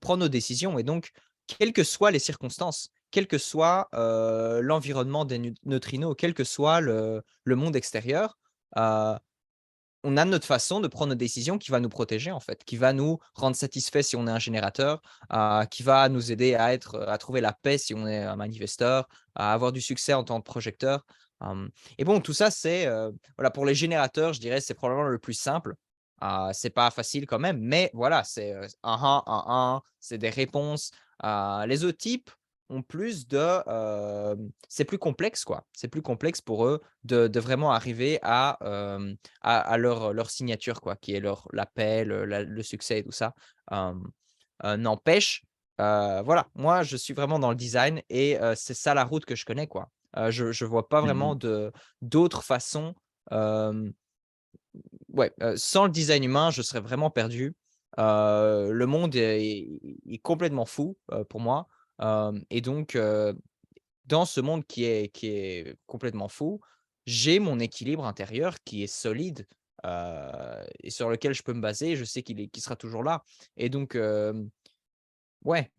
prendre nos décisions et donc, quelles que soient les circonstances, quel que soit, l'environnement des neutrinos, quel que soit le monde extérieur, heu on a notre façon de prendre nos décisions qui va nous protéger, en fait, qui va nous rendre satisfaits si on est un générateur, qui va nous aider à trouver la paix si on est un manifesteur, à avoir du succès en tant que projecteur. Et bon, tout ça, voilà, pour les générateurs, je dirais, c'est probablement le plus simple. C'est pas facile quand même, mais voilà, c'est, 1-1, 1-1, c'est des réponses. Les autres types ont plus c'est plus complexe, quoi. C'est plus complexe pour eux de vraiment arriver à leur signature quoi, qui est la paix, le succès et tout ça. Hem, N'empêche, voilà, moi je suis vraiment dans le design et c'est ça la route que je connais quoi. Je vois pas Mmh vraiment mh. d'autres façons, ouais, sans le design humain, je serais vraiment perdu. Le monde est complètement fou, pour moi, et donc dans ce monde qui est complètement fou, j'ai mon équilibre intérieur qui est solide, et sur lequel je peux me baser. Je sais qu'il sera toujours là et donc ouais,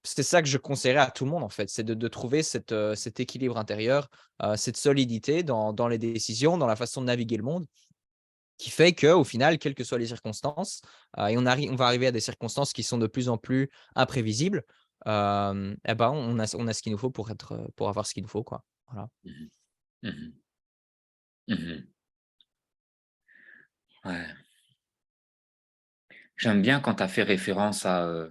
c'est ça que je conseillerais à tout le monde, en fait, c'est de trouver cet équilibre intérieur, cette solidité dans les décisions, dans la façon de naviguer le monde, qui fait qu'au final, quelles que soient les circonstances, et on va arriver à des circonstances qui sont de plus en plus imprévisibles, et ben, on a ce qu'il nous faut pour avoir ce qu'il nous faut, quoi. Voilà. Mhm. Mhm. Mhm. Ouais. J'aime bien quand tu as fait référence à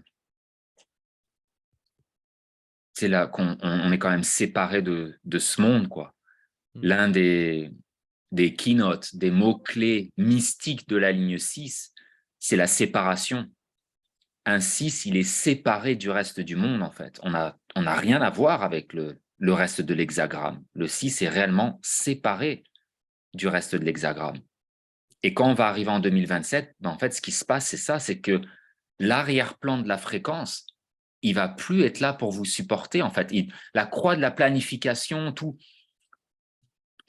c'est là qu'on est quand même séparés de ce monde, quoi. Mmh. L'un des keynotes, des mots-clés mystiques de la ligne 6, c'est la séparation. Un 6, il est séparé du reste du monde, en fait. On a rien à voir avec le reste de l'hexagramme. Le 6 est réellement séparé du reste de l'hexagramme. Et quand on va arriver en 2027, ben en fait, ce qui se passe, c'est ça, c'est que l'arrière-plan de la fréquence, il va plus être là pour vous supporter. En fait, la croix de la planification, tout,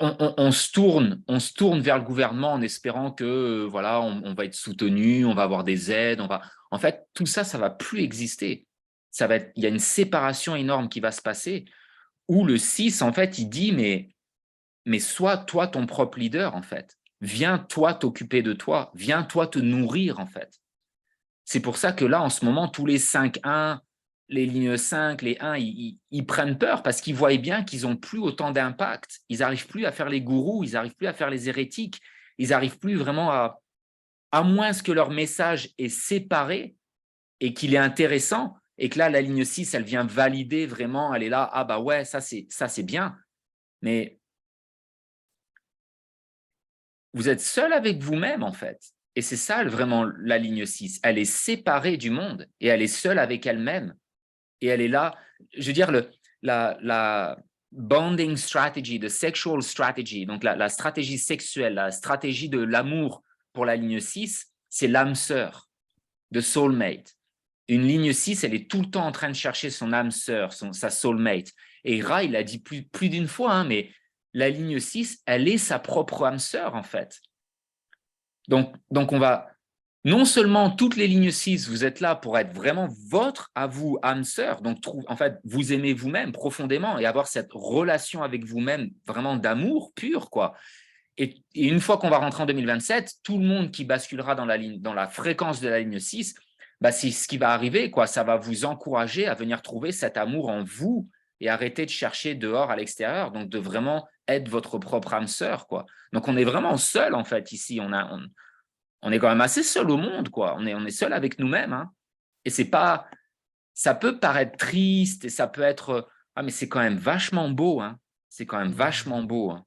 on se tourne vers le gouvernement en espérant que voilà, on va être soutenu, on va avoir des aides, En fait, tout ça, ça va plus exister. Il y a une séparation énorme qui va se passer où le 6, en fait, il dit mais sois toi ton propre leader, en fait. Viens toi t'occuper de toi, viens toi te nourrir, en fait. C'est pour ça que là, en ce moment, tous les 5-1, les lignes 5, les 1, ils prennent peur parce qu'ils voient bien qu'ils n'ont plus autant d'impact. Ils n'arrivent plus à faire les gourous, ils n'arrivent plus à faire les hérétiques, ils n'arrivent plus vraiment à moins que leur message est séparé et qu'il est intéressant, et que là, la ligne 6, elle vient valider vraiment, elle est là, ah bah ouais, ça c'est bien. Mais vous êtes seul avec vous-même, en fait. Et c'est ça vraiment la ligne 6. Elle est séparée du monde et elle est seule avec elle-même. Et elle est là, je veux dire, la bonding strategy, the sexual strategy, donc la stratégie sexuelle, la stratégie de l'amour pour la ligne 6, c'est l'âme sœur, de soulmate. Une ligne 6, elle est tout le temps en train de chercher son âme sœur, sa soulmate. Et Ra, il a dit plus d'une fois, hein, mais la ligne 6, elle est sa propre âme sœur, en fait. Donc on va, non seulement toutes les lignes 6, vous êtes là pour être vraiment votre à vous âme sœur, donc en fait, vous aimez vous-même profondément et avoir cette relation avec vous-même vraiment d'amour pur, quoi. Et une fois qu'on va rentrer en 2027, tout le monde qui basculera dans la fréquence de la ligne 6, bah, c'est ce qui va arriver, quoi. Ça va vous encourager à venir trouver cet amour en vous et arrêter de chercher dehors à l'extérieur, donc de vraiment être votre propre âme sœur, quoi. Donc on est vraiment seul, en fait, ici. On est quand même assez seul au monde, quoi. On est seul avec nous-mêmes, hein. Et c'est pas, ça peut paraître triste et ça peut être, ah, mais c'est quand même vachement beau, hein. C'est quand même vachement beau, hein.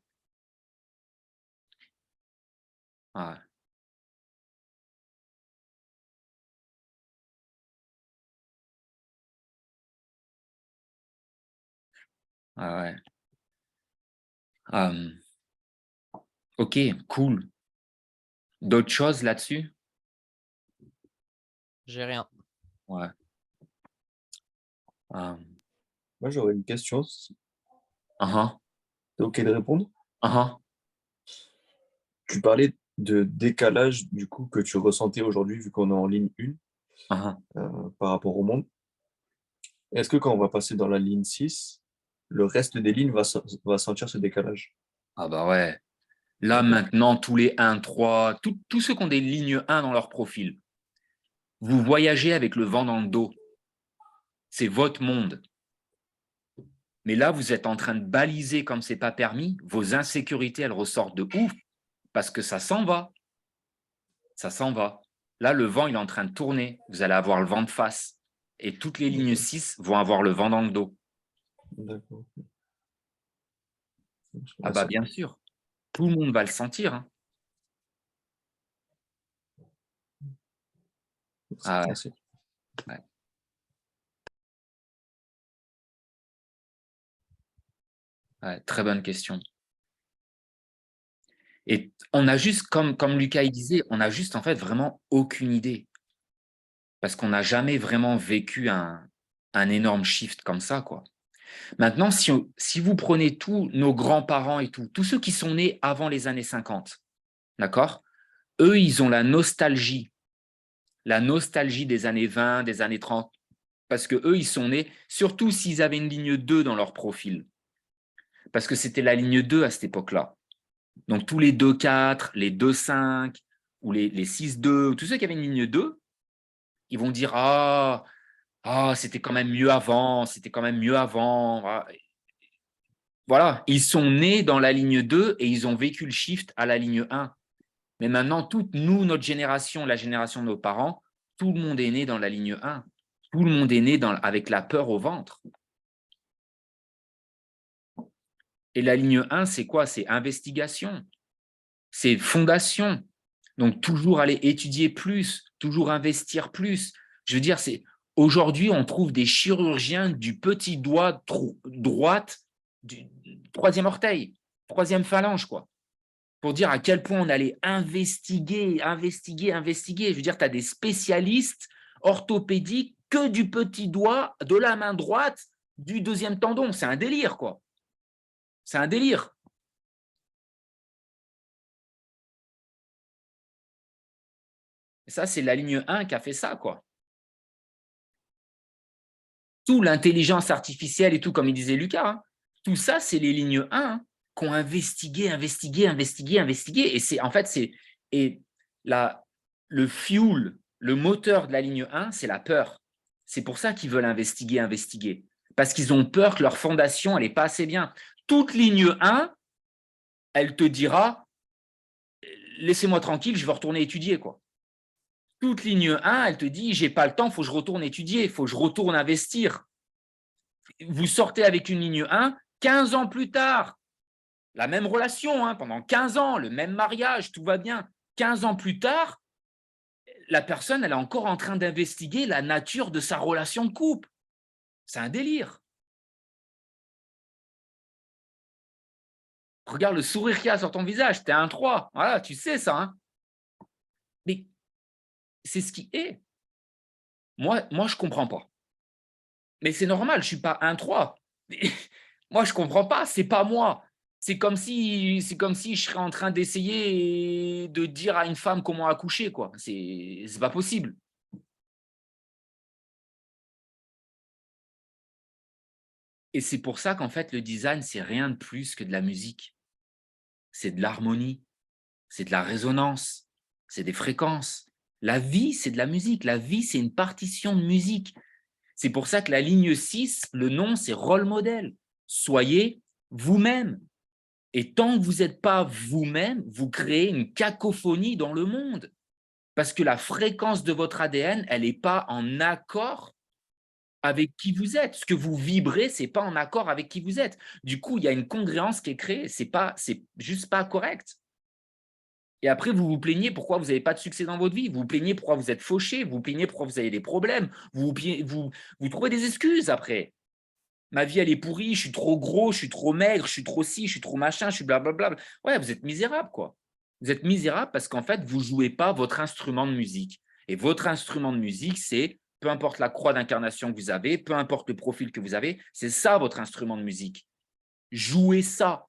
Ouais, ouais, ouais. Ok, cool. D'autres choses là-dessus? J'ai rien. Ouais. Moi, j'aurais une question, si Uh-huh, tu OK de répondre? uh-huh, Tu parlais de décalage, du coup, que tu ressentais aujourd'hui, vu qu'on est en ligne 1, uh-huh. par rapport au monde. Est-ce que quand on va passer dans la ligne 6, le reste des lignes va sentir ce décalage? Ah bah ouais. Là, D'accord. maintenant, tous les 1, 3, tous ceux qui ont des lignes 1 dans leur profil, vous voyagez avec le vent dans le dos. C'est votre monde. Mais là, vous êtes en train de baliser comme c'est pas permis. Vos insécurités, elles ressortent de ouf parce que ça s'en va. Ça s'en va. Là, le vent, il est en train de tourner. Vous allez avoir le vent de face. Et toutes les lignes D'accord. 6 vont avoir le vent dans le dos. D'accord. Ah bah Merci. bien sûr. Tout le monde va le sentir, hein. Ah Merci. ouais, ouais, ouais, très bonne question. Et on a juste, comme Lucas il disait, on a juste en fait vraiment aucune idée. Parce qu'on n'a jamais vraiment vécu un énorme shift comme ça, quoi. Maintenant, si vous prenez tous nos grands-parents et tout, tous ceux qui sont nés avant les années 50, d'accord? Eux, ils ont la nostalgie des années 20, des années 30, parce que eux, ils sont nés, surtout s'ils avaient une ligne 2 dans leur profil, parce que c'était la ligne 2 à cette époque-là. Donc, tous les 2-4, les 2-5 ou les 6-2, tous ceux qui avaient une ligne 2, ils vont dire « Ah, c'était quand même mieux avant, c'était quand même mieux avant. Ah. » Voilà, ils sont nés dans la ligne 2 et ils ont vécu le shift à la ligne 1. Mais maintenant, toute nous, notre génération, la génération de nos parents, tout le monde est né dans la ligne 1. Tout le monde est né avec la peur au ventre. Et la ligne 1, c'est quoi? C'est investigation, c'est fondation. Donc, toujours aller étudier plus, toujours investir plus. Je veux dire, aujourd'hui, on trouve des chirurgiens du petit doigt droite, du troisième orteil, troisième phalange, quoi. Pour dire à quel point on allait investiguer. Je veux dire, tu as des spécialistes orthopédiques que du petit doigt, de la main droite, du deuxième tendon. C'est un délire, quoi. C'est un délire. Et ça, c'est la ligne 1 qui a fait ça, quoi. Tout l'intelligence artificielle et tout, comme il disait Lucas, hein, tout ça, c'est les lignes 1 qui ont investigué. Et le fuel, le moteur de la ligne 1, c'est la peur. C'est pour ça qu'ils veulent investiguer. Parce qu'ils ont peur que leur fondation, elle n'est pas assez bien. Toute ligne 1, elle te dira « Laissez-moi tranquille, je veux retourner étudier. » quoi. Toute ligne 1, elle te dit « J'ai pas le temps, il faut que je retourne étudier, il faut que je retourne investir. » Vous sortez avec une ligne 1, 15 ans plus tard, la même relation, hein, pendant 15 ans, le même mariage, tout va bien. 15 ans plus tard, la personne, elle est encore en train d'investiguer la nature de sa relation de couple. C'est un délire. Regarde le sourire qu'il y a sur ton visage, tu es un 3. Voilà, tu sais ça. Hein. Mais c'est ce qui est. Moi, je ne comprends pas. Mais c'est normal, je ne suis pas un 3. Moi, je ne comprends pas, ce n'est pas moi. C'est comme si je serais en train d'essayer de dire à une femme comment accoucher, quoi. C'est pas possible. Et c'est pour ça qu'en fait, le design, c'est rien de plus que de la musique. C'est de l'harmonie, c'est de la résonance, c'est des fréquences. La vie, c'est de la musique. La vie, c'est une partition de musique. C'est pour ça que la ligne 6, le nom, c'est rôle modèle. Soyez vous-même. Et tant que vous n'êtes pas vous-même, vous créez une cacophonie dans le monde. Parce que la fréquence de votre ADN, elle n'est pas en accord avec qui vous êtes. Ce que vous vibrez, ce n'est pas en accord avec qui vous êtes. Du coup, il y a une congruence qui est créée. C'est juste pas correct. Et après, vous vous plaignez pourquoi vous n'avez pas de succès dans votre vie. Vous vous plaignez pourquoi vous êtes fauché. Vous vous plaignez pourquoi vous avez des problèmes. Vous trouvez des excuses après. Ma vie, elle est pourrie, je suis trop gros, je suis trop maigre, je suis trop ci, je suis trop machin, je suis blablabla. Ouais, vous êtes misérable, quoi. Vous êtes misérable parce qu'en fait, vous ne jouez pas votre instrument de musique. Et votre instrument de musique, c'est, peu importe la croix d'incarnation que vous avez, peu importe le profil que vous avez, c'est ça votre instrument de musique. Jouez ça.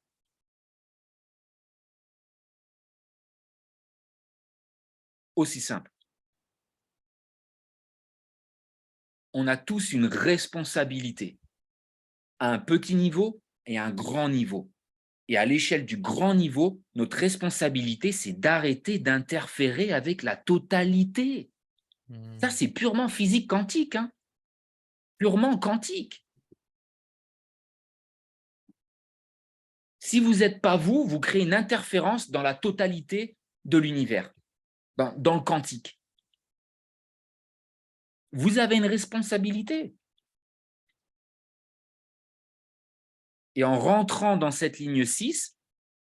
Aussi simple. On a tous une responsabilité à un petit niveau et à un grand niveau. Et à l'échelle du grand niveau, notre responsabilité, c'est d'arrêter d'interférer avec la totalité. Ça, c'est purement physique quantique. Hein. Purement quantique. Si vous n'êtes pas vous, vous créez une interférence dans la totalité de l'univers, dans le quantique. Vous avez une responsabilité. Et en rentrant dans cette ligne 6,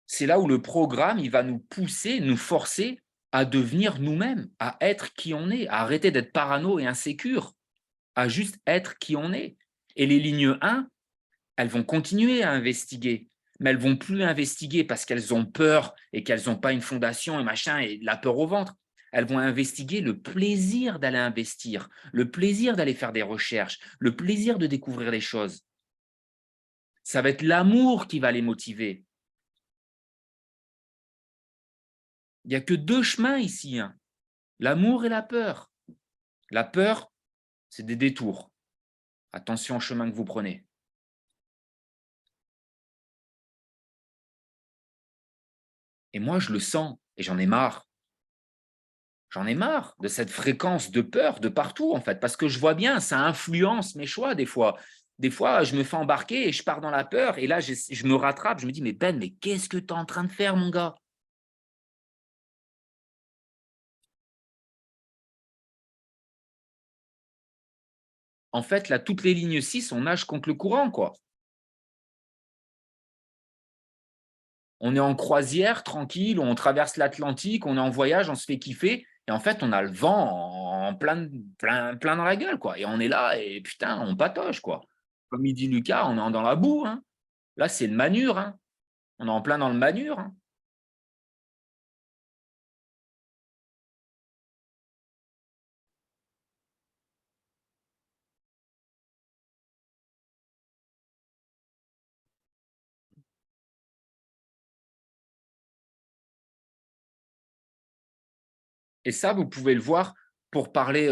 c'est là où le programme il va nous pousser, nous forcer à devenir nous-mêmes, à être qui on est, à arrêter d'être parano et insécure, à juste être qui on est. Et les lignes 1, elles vont continuer à investiguer mais elles ne vont plus investiguer parce qu'elles ont peur et qu'elles n'ont pas une fondation et machin et de la peur au ventre. Elles vont investiguer le plaisir d'aller investir, le plaisir d'aller faire des recherches, le plaisir de découvrir les choses. Ça va être l'amour qui va les motiver. Il n'y a que deux chemins ici, hein. L'amour et la peur. La peur, c'est des détours. Attention au chemin que vous prenez. Et moi, je le sens et j'en ai marre. J'en ai marre de cette fréquence de peur de partout, en fait, parce que je vois bien, ça influence mes choix des fois. Des fois, je me fais embarquer et je pars dans la peur. Et là, je me rattrape, je me dis, mais Ben, mais qu'est-ce que tu es en train de faire, mon gars? En fait, là, toutes les lignes 6, on nage contre le courant, quoi. On est en croisière, tranquille, on traverse l'Atlantique, on est en voyage, on se fait kiffer. Et en fait, on a le vent en plein dans la gueule, quoi. Et on est là et putain, on patoche, quoi. Comme il dit Lucas, on est dans la boue, hein. Là, c'est le manure, hein. On est en plein dans le manure, hein. Et ça, vous pouvez le voir pour parler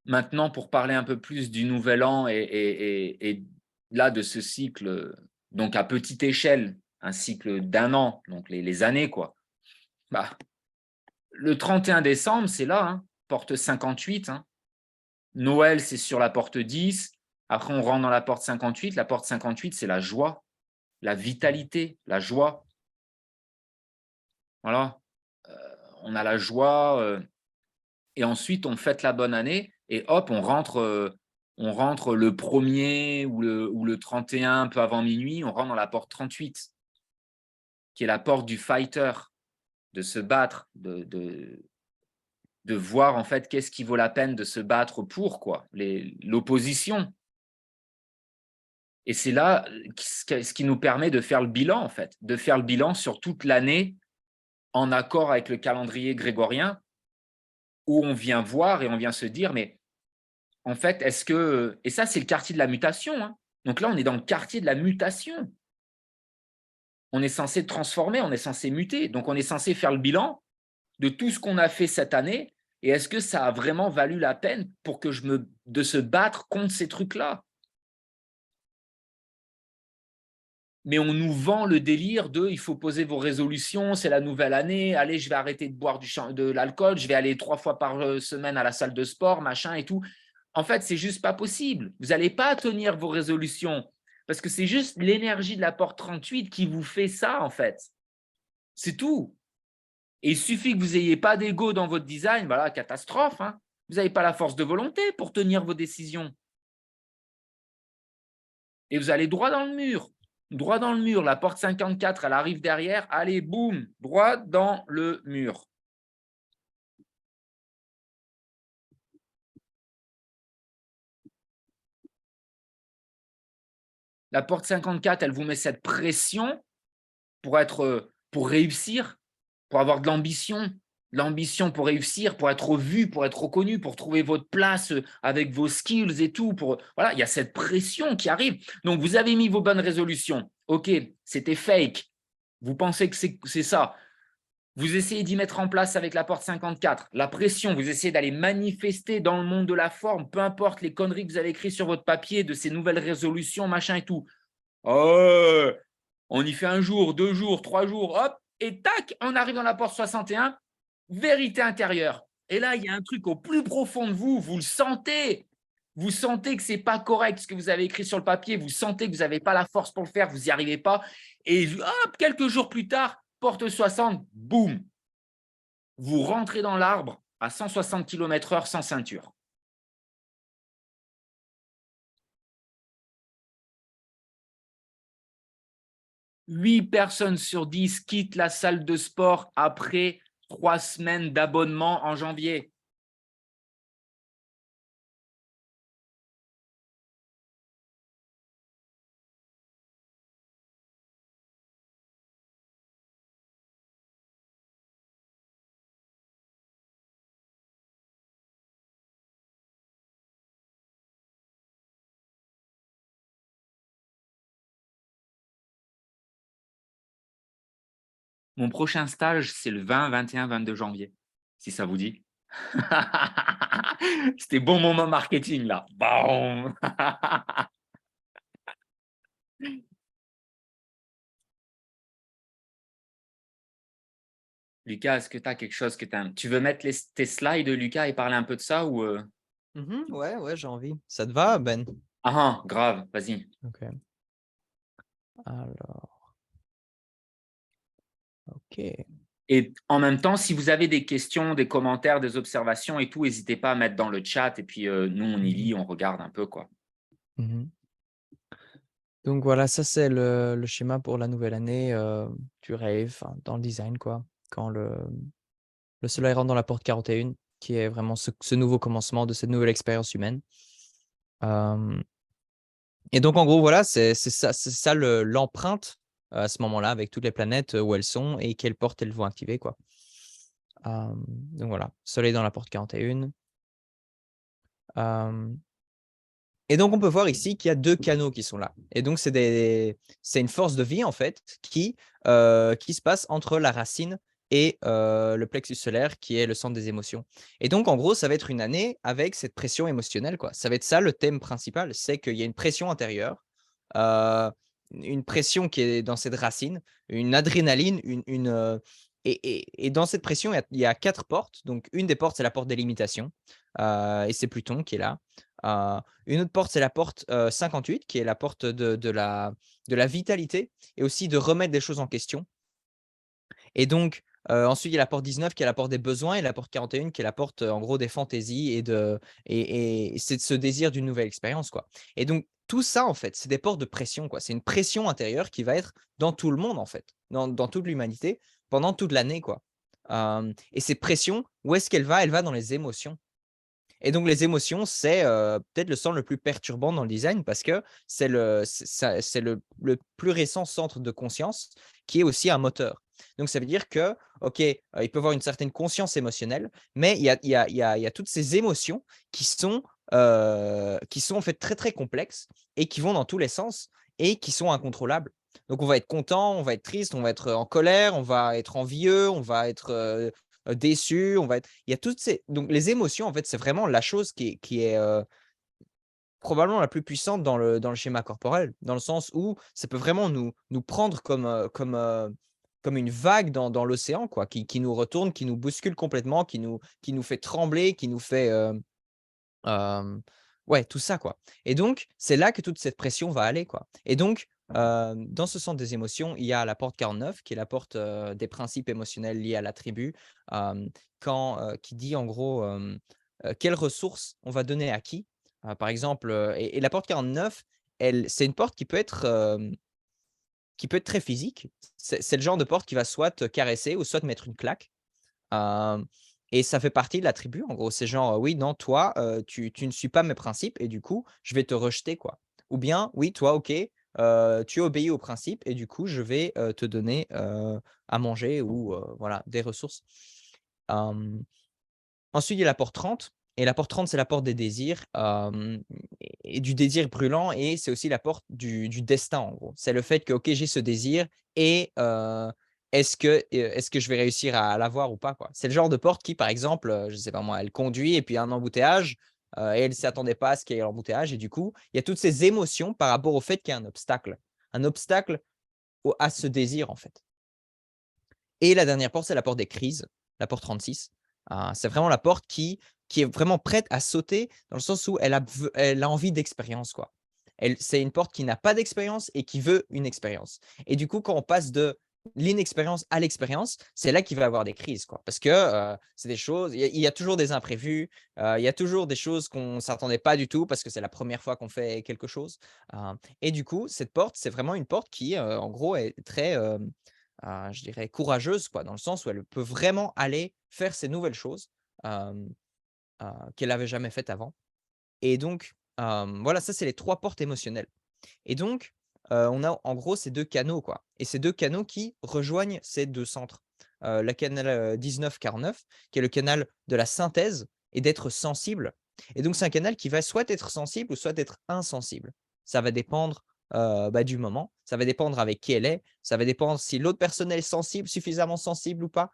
maintenant, pour parler un peu plus du nouvel an et là, de ce cycle, donc à petite échelle, un cycle d'un an, donc les années, quoi. Bah, le 31 décembre, c'est là, hein, porte 58. Hein. Noël, c'est sur la porte 10. Après, on rentre dans la porte 58. La porte 58, c'est la joie, la vitalité, la joie. Voilà. On a la joie. Et ensuite, on fête la bonne année. Et hop, on rentre le 1er ou le 31, un peu avant minuit. On rentre dans la porte 38, qui est la porte du fighter, de se battre, de voir en fait qu'est-ce qui vaut la peine de se battre pour, quoi, l'opposition. Et c'est là ce qui nous permet de faire le bilan, en fait, de faire le bilan sur toute l'année en accord avec le calendrier grégorien, où on vient voir et on vient se dire, mais en fait, est-ce que… Et ça, c'est le quartier de la mutation. Hein. Donc là, on est dans le quartier de la mutation. On est censé transformer, on est censé muter. Donc on est censé faire le bilan de tout ce qu'on a fait cette année. Et est-ce que ça a vraiment valu la peine pour que de se battre contre ces trucs-là? Mais on nous vend le délire de il faut poser vos résolutions, c'est la nouvelle année, allez, je vais arrêter de boire de l'alcool, je vais aller 3 fois par semaine à la salle de sport, machin et tout. En fait, c'est juste pas possible. Vous n'allez pas tenir vos résolutions parce que c'est juste l'énergie de la porte 38 qui vous fait ça, en fait. C'est tout. Et il suffit que vous n'ayez pas d'ego dans votre design, voilà, catastrophe. Hein. Vous n'avez pas la force de volonté pour tenir vos décisions. Et vous allez droit dans le mur. Droit dans le mur. La porte 54, elle arrive derrière. Allez, boum, droit dans le mur. La porte 54, elle vous met cette pression pour réussir, pour avoir de l'ambition pour réussir, pour être vu, pour être reconnu, pour trouver votre place avec vos skills et tout. Voilà, il y a cette pression qui arrive. Donc, vous avez mis vos bonnes résolutions. OK, c'était fake. Vous pensez que c'est ça. Vous essayez d'y mettre en place avec la porte 54, la pression, vous essayez d'aller manifester dans le monde de la forme, peu importe les conneries que vous avez écrites sur votre papier, de ces nouvelles résolutions, machin et tout. Oh, on y fait un jour, 2 jours, 3 jours, hop, et tac, on arrive dans la porte 61, vérité intérieure. Et là, il y a un truc au plus profond de vous, vous le sentez. Vous sentez que ce n'est pas correct ce que vous avez écrit sur le papier, vous sentez que vous n'avez pas la force pour le faire, vous n'y arrivez pas. Et hop, quelques jours plus tard, porte 60, boum, vous rentrez dans l'arbre à 160 km/h sans ceinture. Huit personnes sur 10 quittent la salle de sport après 3 semaines d'abonnement en janvier. Mon prochain stage, c'est le 20, 21, 22 janvier, si ça vous dit. C'était bon moment marketing là. Boum. Lucas, est-ce que tu as quelque chose que tu aimes? Tu veux mettre tes slides, Lucas, et parler un peu de ça ou Ouais, ouais, j'ai envie. Ça te va, Ben? Ah, grave, vas-y. Ok. Alors, ok. Et en même temps, si vous avez des questions, des commentaires, des observations et tout, n'hésitez pas à mettre dans le chat et puis nous, on y lit, on regarde un peu, quoi. Mhm. Donc voilà, ça c'est le schéma pour la nouvelle année du rave, enfin, dans le design, quoi. Quand le soleil rentre dans la porte 41, qui est vraiment ce nouveau commencement de cette nouvelle expérience humaine. Et donc, en gros, voilà, c'est ça l'empreinte à ce moment-là, avec toutes les planètes où elles sont et quelles portes elles vont activer, quoi. Donc voilà, soleil dans la porte 41. Et donc, on peut voir ici qu'il y a 2 canaux qui sont là. Et donc, c'est une force de vie, en fait, qui se passe entre la racine et le plexus solaire, qui est le centre des émotions. Et donc, en gros, ça va être une année avec cette pression émotionnelle, quoi. Ça va être ça, le thème principal, c'est qu'il y a une pression intérieure, heu, une pression qui est dans cette racine, une adrénaline, et dans cette pression, il y a 4 portes. Donc, une des portes, c'est la porte des limitations, et c'est Pluton qui est là. Une autre porte, c'est la porte 58, qui est la porte de la vitalité et aussi de remettre des choses en question. Et donc, ensuite, il y a la porte 19 qui est la porte des besoins et la porte 41 qui est la porte, en gros, des fantaisies et c'est ce désir d'une nouvelle expérience, quoi. Et donc, tout ça, en fait, c'est des portes de pression, quoi. C'est une pression intérieure qui va être dans tout le monde, en fait, dans toute l'humanité pendant toute l'année, quoi. Et ces pressions, où est-ce qu'elle va? Elle va dans les émotions. Et donc les émotions, c'est, peut-être le centre le plus perturbant dans le design parce que c'est le plus récent centre de conscience qui est aussi un moteur. Donc ça veut dire que, OK, il peut avoir une certaine conscience émotionnelle, mais il y a toutes ces émotions qui sont en fait très, très complexes et qui vont dans tous les sens et qui sont incontrôlables. Donc on va être content, on va être triste, on va être en colère, on va être envieux, on va être, déçu, on va être il y a toutes ces donc les émotions, en fait, c'est vraiment la chose qui est, probablement la plus puissante dans le schéma corporel. Dans le sens où ça peut vraiment nous prendre comme une vague dans l'océan, quoi, qui nous retourne, qui nous bouscule complètement, qui nous fait trembler, qui nous fait, ouais, tout ça, quoi. Et donc, c'est là que toute cette pression va aller, quoi. Et donc, dans ce centre des émotions, il y a la porte 49 qui est la porte, des principes émotionnels liés à la tribu, qui dit en gros, quelles ressources on va donner à qui. Par exemple, et la porte 49, c'est une porte qui peut être très physique. C'est le genre de porte qui va soit te caresser ou soit te mettre une claque. Hem Et ça fait partie de la tribu, en gros. C'est genre, «Oui, non, toi, tu ne suis pas mes principes et du coup, je vais te rejeter, quoi». Ou bien: «Oui, toi, OK, tu obéis aux principes et du coup, je vais, te donner, à manger ou voilà, des ressources». Hem, Ensuite, il y a la porte 30 et la porte 30, c'est la porte des désirs, et du désir brûlant et c'est aussi la porte du destin, en gros. C'est le fait que, OK, j'ai ce désir et est-ce que je vais réussir à l'avoir ou pas, quoi? C'est le genre de porte qui, par exemple, je sais pas moi, elle conduit et puis il y a un embouteillage, et elle ne s'attendait pas à ce qu'il y ait l'embouteillage et du coup, il y a toutes ces émotions par rapport au fait qu'il y a un obstacle. Un obstacle à ce désir, en fait. Et la dernière porte, c'est la porte des crises, la porte 36. C'est vraiment la porte qui est vraiment prête à sauter dans le sens où elle a envie d'expérience, quoi. C'est une porte qui n'a pas d'expérience et qui veut une expérience. Et du coup, quand on passe de l'inexpérience à l'expérience, c'est là qu'il va y avoir des crises, quoi. Parce que, c'est des choses il y a toujours des imprévus, il y a toujours des choses qu'on ne s'attendait pas du tout parce que c'est la première fois qu'on fait quelque chose. Et du coup, cette porte, c'est vraiment une porte qui, en gros, est très, je dirais courageuse, quoi, dans le sens où elle peut vraiment aller faire ces nouvelles choses, hem, qu'elle n'avait jamais faites avant. Et donc, voilà, ça, c'est les 3 portes émotionnelles. Et donc, on a en gros ces 2 canaux, quoi. Et ces 2 canaux qui rejoignent ces 2 centres. Le canal, 19-49 qui est le canal de la synthèse et d'être sensible. Et donc c'est un canal qui va soit être sensible ou soit être insensible. Ça va dépendre du moment. Ça va dépendre avec qui elle est. Ça va dépendre si l'autre personne est sensible, suffisamment sensible ou pas.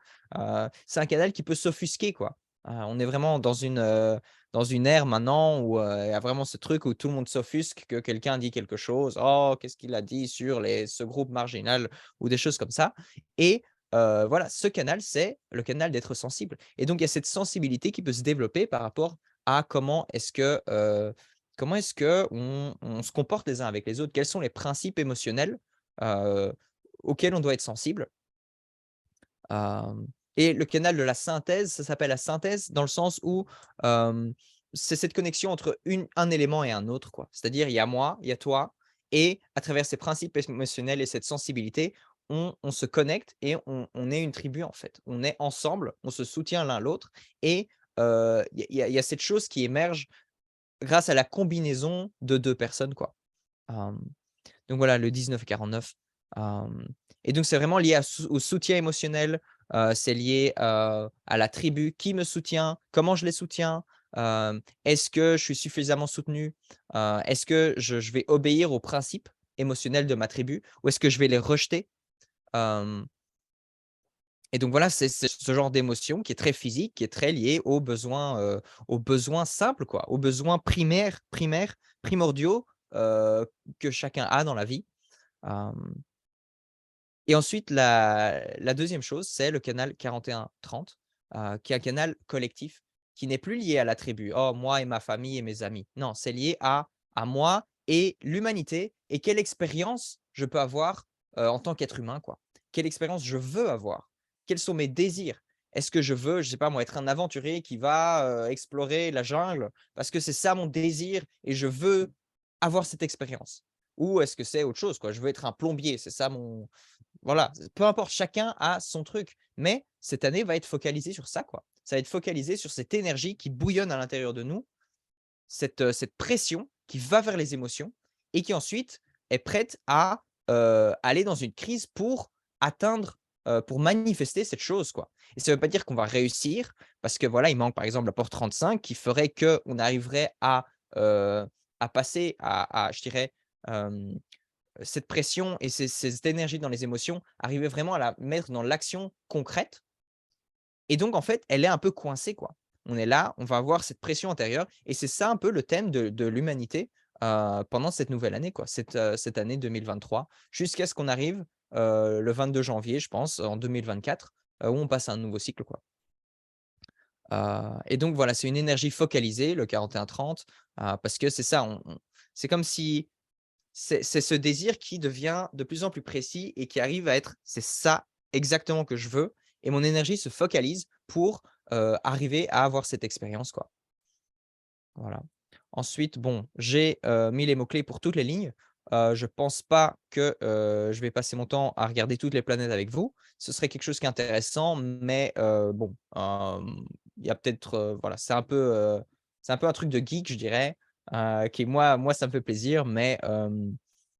C'est un canal qui peut s'offusquer, quoi. On est vraiment dans une ère maintenant où, il y a vraiment ce truc où tout le monde s'offusque que quelqu'un dit quelque chose. «Oh, qu'est-ce qu'il a dit sur ce groupe marginal?» ou des choses comme ça et voilà, ce canal, c'est le canal d'être sensible et donc il y a cette sensibilité qui peut se développer par rapport à comment est-ce qu'on se comporte les uns avec les autres? Quels sont les principes émotionnels, heu, auxquels on doit être sensible? Hem et le canal de la synthèse, ça s'appelle la synthèse dans le sens où, hem, c'est cette connexion entre un élément et un autre, quoi. C'est-à-dire, il y a moi, il y a toi et à travers ces principes émotionnels et cette sensibilité, on se connecte et on est une tribu, en fait. On est ensemble, on se soutient l'un l'autre et il y a cette chose qui émerge grâce à la combinaison de 2 personnes, quoi. Hem, donc voilà, le 19-49, hem et donc c'est vraiment lié au soutien émotionnel, c'est lié, à la tribu. Qui me soutient? Comment je les soutiens? Est-ce que je suis suffisamment soutenu? Est-ce que je vais obéir aux principes émotionnels de ma tribu ou est-ce que je vais les rejeter? Hem et donc voilà, c'est ce genre d'émotion qui est très physique, qui est très lié aux besoins simples quoi, aux besoins primaires, primordiaux, que chacun a dans la vie. Hem et ensuite la 2e chose, c'est le canal 41-30, qui est un canal collectif, qui n'est plus lié à la tribu. «Oh, moi et ma famille et mes amis». Non, c'est lié à moi et l'humanité et quelle expérience je peux avoir, en tant qu'être humain, quoi. Quelle expérience je veux avoir? Quels sont mes désirs? Est-ce que je veux, je sais pas moi, être un aventurier qui va, explorer la jungle parce que c'est ça mon désir et je veux avoir cette expérience? Ou est-ce que c'est autre chose, quoi? Je veux être un plombier, c'est ça mon voilà, peu importe, chacun a son truc, mais cette année va être focalisée sur ça, quoi. Ça va être focalisé sur cette énergie qui bouillonne à l'intérieur de nous, cette pression qui va vers les émotions et qui ensuite est prête à, aller dans une crise pour atteindre, pour manifester cette chose, quoi. Et ça ne veut pas dire qu'on va réussir parce que voilà, il manque par exemple la porte 35 qui ferait qu'on arriverait à passer à je dirais, cette pression et cette énergie dans les émotions, arriver vraiment à la mettre dans l'action concrète et donc en fait, elle est un peu coincée, quoi. On est là, on va avoir cette pression intérieure et c'est ça un peu le thème de l'humanité, pendant cette nouvelle année, quoi, cette année 2023 jusqu'à ce qu'on arrive, le 22 janvier, je pense, en 2024, où on passe à un nouveau cycle, quoi. Et donc voilà, c'est une énergie focalisée, le 41-30, parce que c'est ça, on c'est comme si c'est ce désir qui devient de plus en plus précis et qui arrive à être: «C'est ça exactement que je veux» et mon énergie se focalise pour, arriver à avoir cette expérience, quoi. Voilà. Ensuite, bon, j'ai, mis les mots-clés pour toutes les lignes. Je pense pas que, je vais passer mon temps à regarder toutes les planètes avec vous. Ce serait quelque chose qui est intéressant, mais, bon, il y a peut-être, voilà, c'est un peu un truc de geek, je dirais, qui moi ça me fait plaisir, mais,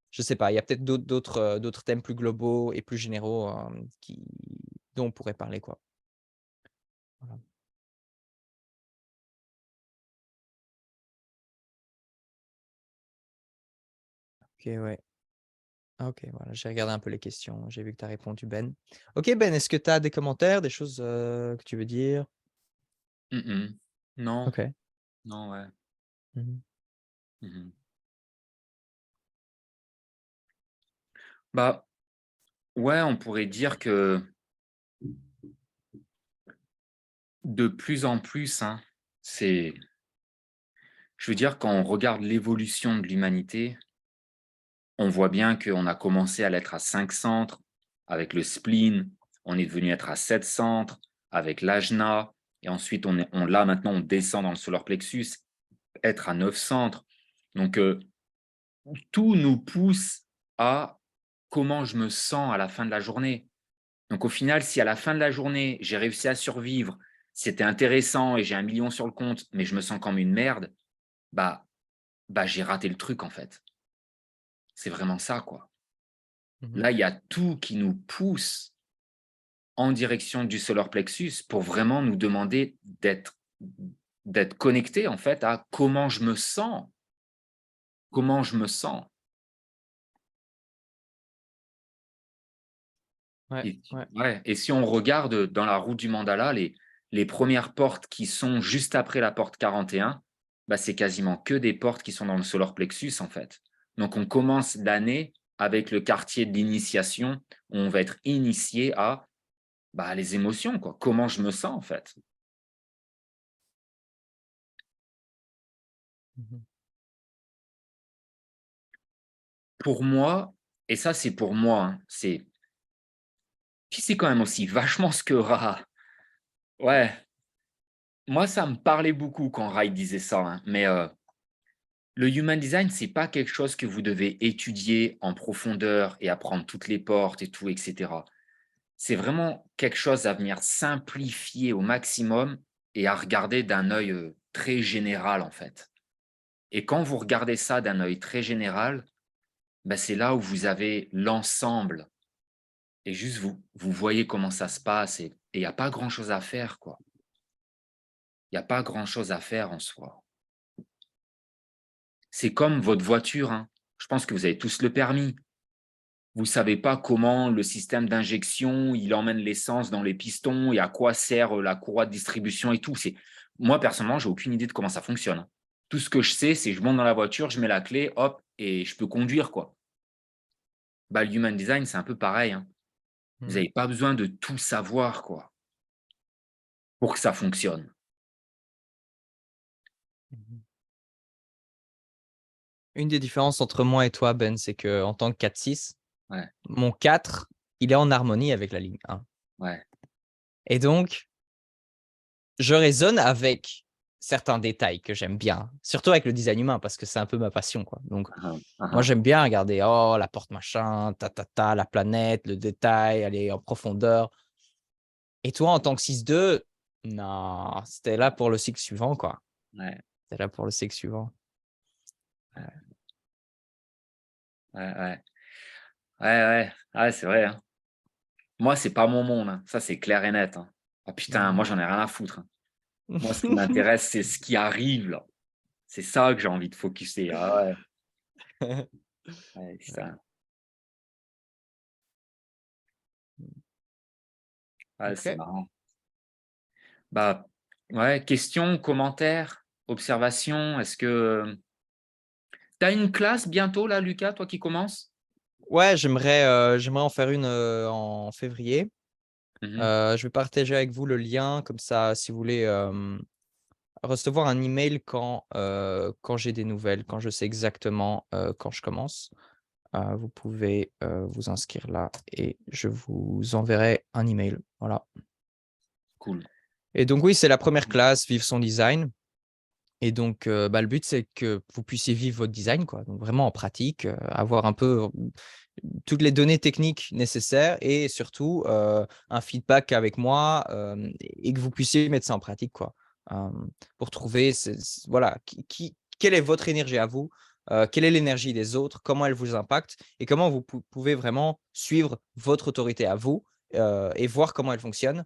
je sais pas, il y a peut-être d'autres thèmes plus globaux et plus généraux, dont on pourrait parler, quoi. Voilà. OK, ouais. Ah OK, voilà, j'ai regardé un peu les questions, j'ai vu que tu as répondu, Ben. OK, Ben, est-ce que tu as des commentaires, des choses, que tu veux dire? Mmh. Non, OK. non, ouais. Mmh. Mmh. Bah, ouais, on pourrait dire que de plus en plus, hein, c'est je veux dire quand on regarde l'évolution de l'humanité, on voit bien qu'on a commencé à l'être à 5 centres avec le spleen, on est devenu être à 7 centres avec l'ajna et ensuite on là maintenant on descend dans le solar plexus, être à 9 centres. Donc tout nous pousse à comment je me sens à la fin de la journée. Donc au final, si à la fin de la journée, j'ai réussi à survivre, c'était intéressant et j'ai 1 million sur le compte, mais je me sens comme une merde, bah j'ai raté le truc en fait. C'est vraiment ça, quoi. Mmh. Là, il y a tout qui nous pousse en direction du solar plexus pour vraiment nous demander d'être connectés en fait à comment je me sens, comment je me sens. Ouais, Et, ouais. ouais. Et si on regarde dans la roue du mandala, les premières portes qui sont juste après la porte 41, bah, c'est quasiment que des portes qui sont dans le solar plexus, en fait. Donc, on commence l'année avec le quartier de l'initiation, où on va être initié à bah, les émotions, quoi. Comment je me sens, en fait. Mhm. Pour moi, et ça, c'est pour moi, hein, c'est quand même aussi vachement ce que Ra. Ouais, moi, ça me parlait beaucoup quand Rai disait ça, hein, mais le human design, c'est pas quelque chose que vous devez étudier en profondeur et apprendre toutes les portes et tout, etc. C'est vraiment quelque chose à venir simplifier au maximum et à regarder d'un œil très général, en fait. Et quand vous regardez ça d'un œil très général, bah, c'est là où vous avez l'ensemble et juste vous voyez comment ça se passe et il n'y a pas grand-chose à faire, quoi. Il n'y a pas grand-chose à faire en soi. C'est comme votre voiture, hein. Je pense que vous avez tous le permis. Vous ne savez pas comment le système d'injection, il emmène l'essence dans les pistons et à quoi sert la courroie de distribution et tout. Moi, personnellement, j'ai aucune idée de comment ça fonctionne. Tout ce que je sais, c'est que je monte dans la voiture, je mets la clé, hop, et je peux conduire, quoi. Bah, le human design, c'est un peu pareil, hein. Vous Mhm. n'avez pas besoin de tout savoir, quoi, pour que ça fonctionne. Mhm. Une des différences entre moi et toi, Ben, c'est que en tant que 4-6, Ouais, mon 4, il est en harmonie avec la ligne 1. ouais. Et donc, je raisonne avec certains détails que j'aime bien, surtout avec le design humain, parce que c'est un peu ma passion, quoi. Donc, moi, j'aime bien regarder, oh, la porte machin, la planète, le détail, aller en profondeur. Et toi, en tant que 6-2, non, c'était là pour le cycle suivant, quoi. Ouais, C'était là pour le cycle suivant. ouais, ouais. Ouais, ouais. Ouais, c'est vrai, hein. Moi, c'est pas mon monde, hein. Ça, c'est clair et net, hein. Ah putain, moi, Mhm. j'en ai rien à foutre, hein. Moi, ce qui m'intéresse, c'est ce qui arrive, là. C'est ça que j'ai envie de focuser. Ah ouais, ouais, putain. Ouais, c'est OK. marrant. Bah, ouais, questions, commentaires, observations. Est-ce que tu as une classe bientôt, là, Lucas, toi qui commences? Ouais, j'aimerais en faire une, en février. Mhm. Je vais partager avec vous le lien comme ça, si vous voulez, recevoir un email quand j'ai des nouvelles, quand je sais exactement, quand je commence. Vous pouvez, vous inscrire là et je vous enverrai un email. Voilà. Cool. Et donc oui, c'est la première classe, vivre son design. Et donc, bah, le but, c'est que vous puissiez vivre votre design, quoi. Donc vraiment en pratique, avoir un peu, toutes les données techniques nécessaires et surtout, un feedback avec moi, et que vous puissiez mettre ça en pratique, quoi. Pour trouver voilà, quelle est votre énergie à vous? Quelle est l'énergie des autres? Comment elle vous impacte? Et comment vous pouvez vraiment suivre votre autorité à vous, et voir comment elle fonctionne,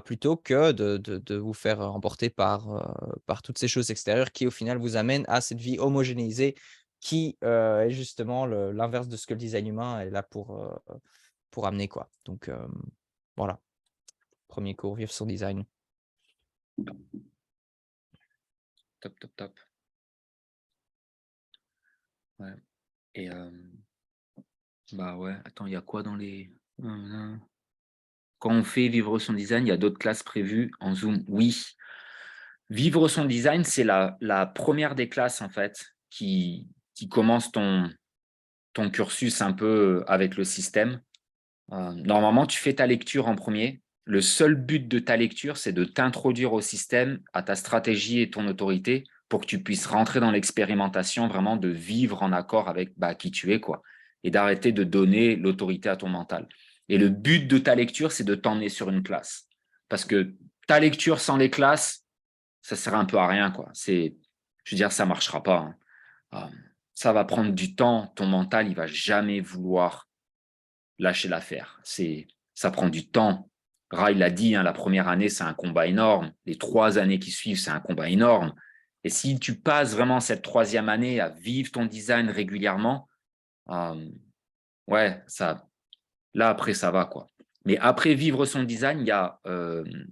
plutôt que de vous faire emporter par toutes ces choses extérieures qui, au final, vous amènent à cette vie homogénéisée qui, est justement l'inverse de ce que le design humain est là pour amener, quoi. Donc, voilà, premier cours, vivre son design. Top, top, top. Ouais. Et bah ouais, attends, il y a quoi dans les. Quand on fait vivre son design, il y a d'autres classes prévues en Zoom. Oui. Vivre son design, c'est la première des classes, en fait, qui commence ton cursus un peu avec le système. Normalement, tu fais ta lecture en premier. Le seul but de ta lecture, c'est de t'introduire au système, à ta stratégie et ton autorité pour que tu puisses rentrer dans l'expérimentation, vraiment de vivre en accord avec bah, qui tu es, quoi, et d'arrêter de donner l'autorité à ton mental. Et le but de ta lecture, c'est de t'emmener sur une classe. Parce que ta lecture sans les classes, ça sert un peu à rien, quoi. Je veux dire, ça marchera pas, hein. Ça va prendre du temps. Ton mental, il va jamais vouloir lâcher l'affaire. Ça prend du temps. Ray l'a dit, hein, la première année, c'est un combat énorme. Les 3 années qui suivent, c'est un combat énorme. Et si tu passes vraiment cette 3e année à vivre ton design régulièrement, ouais, là, après, ça va, quoi. Mais après Vivre son design, il y a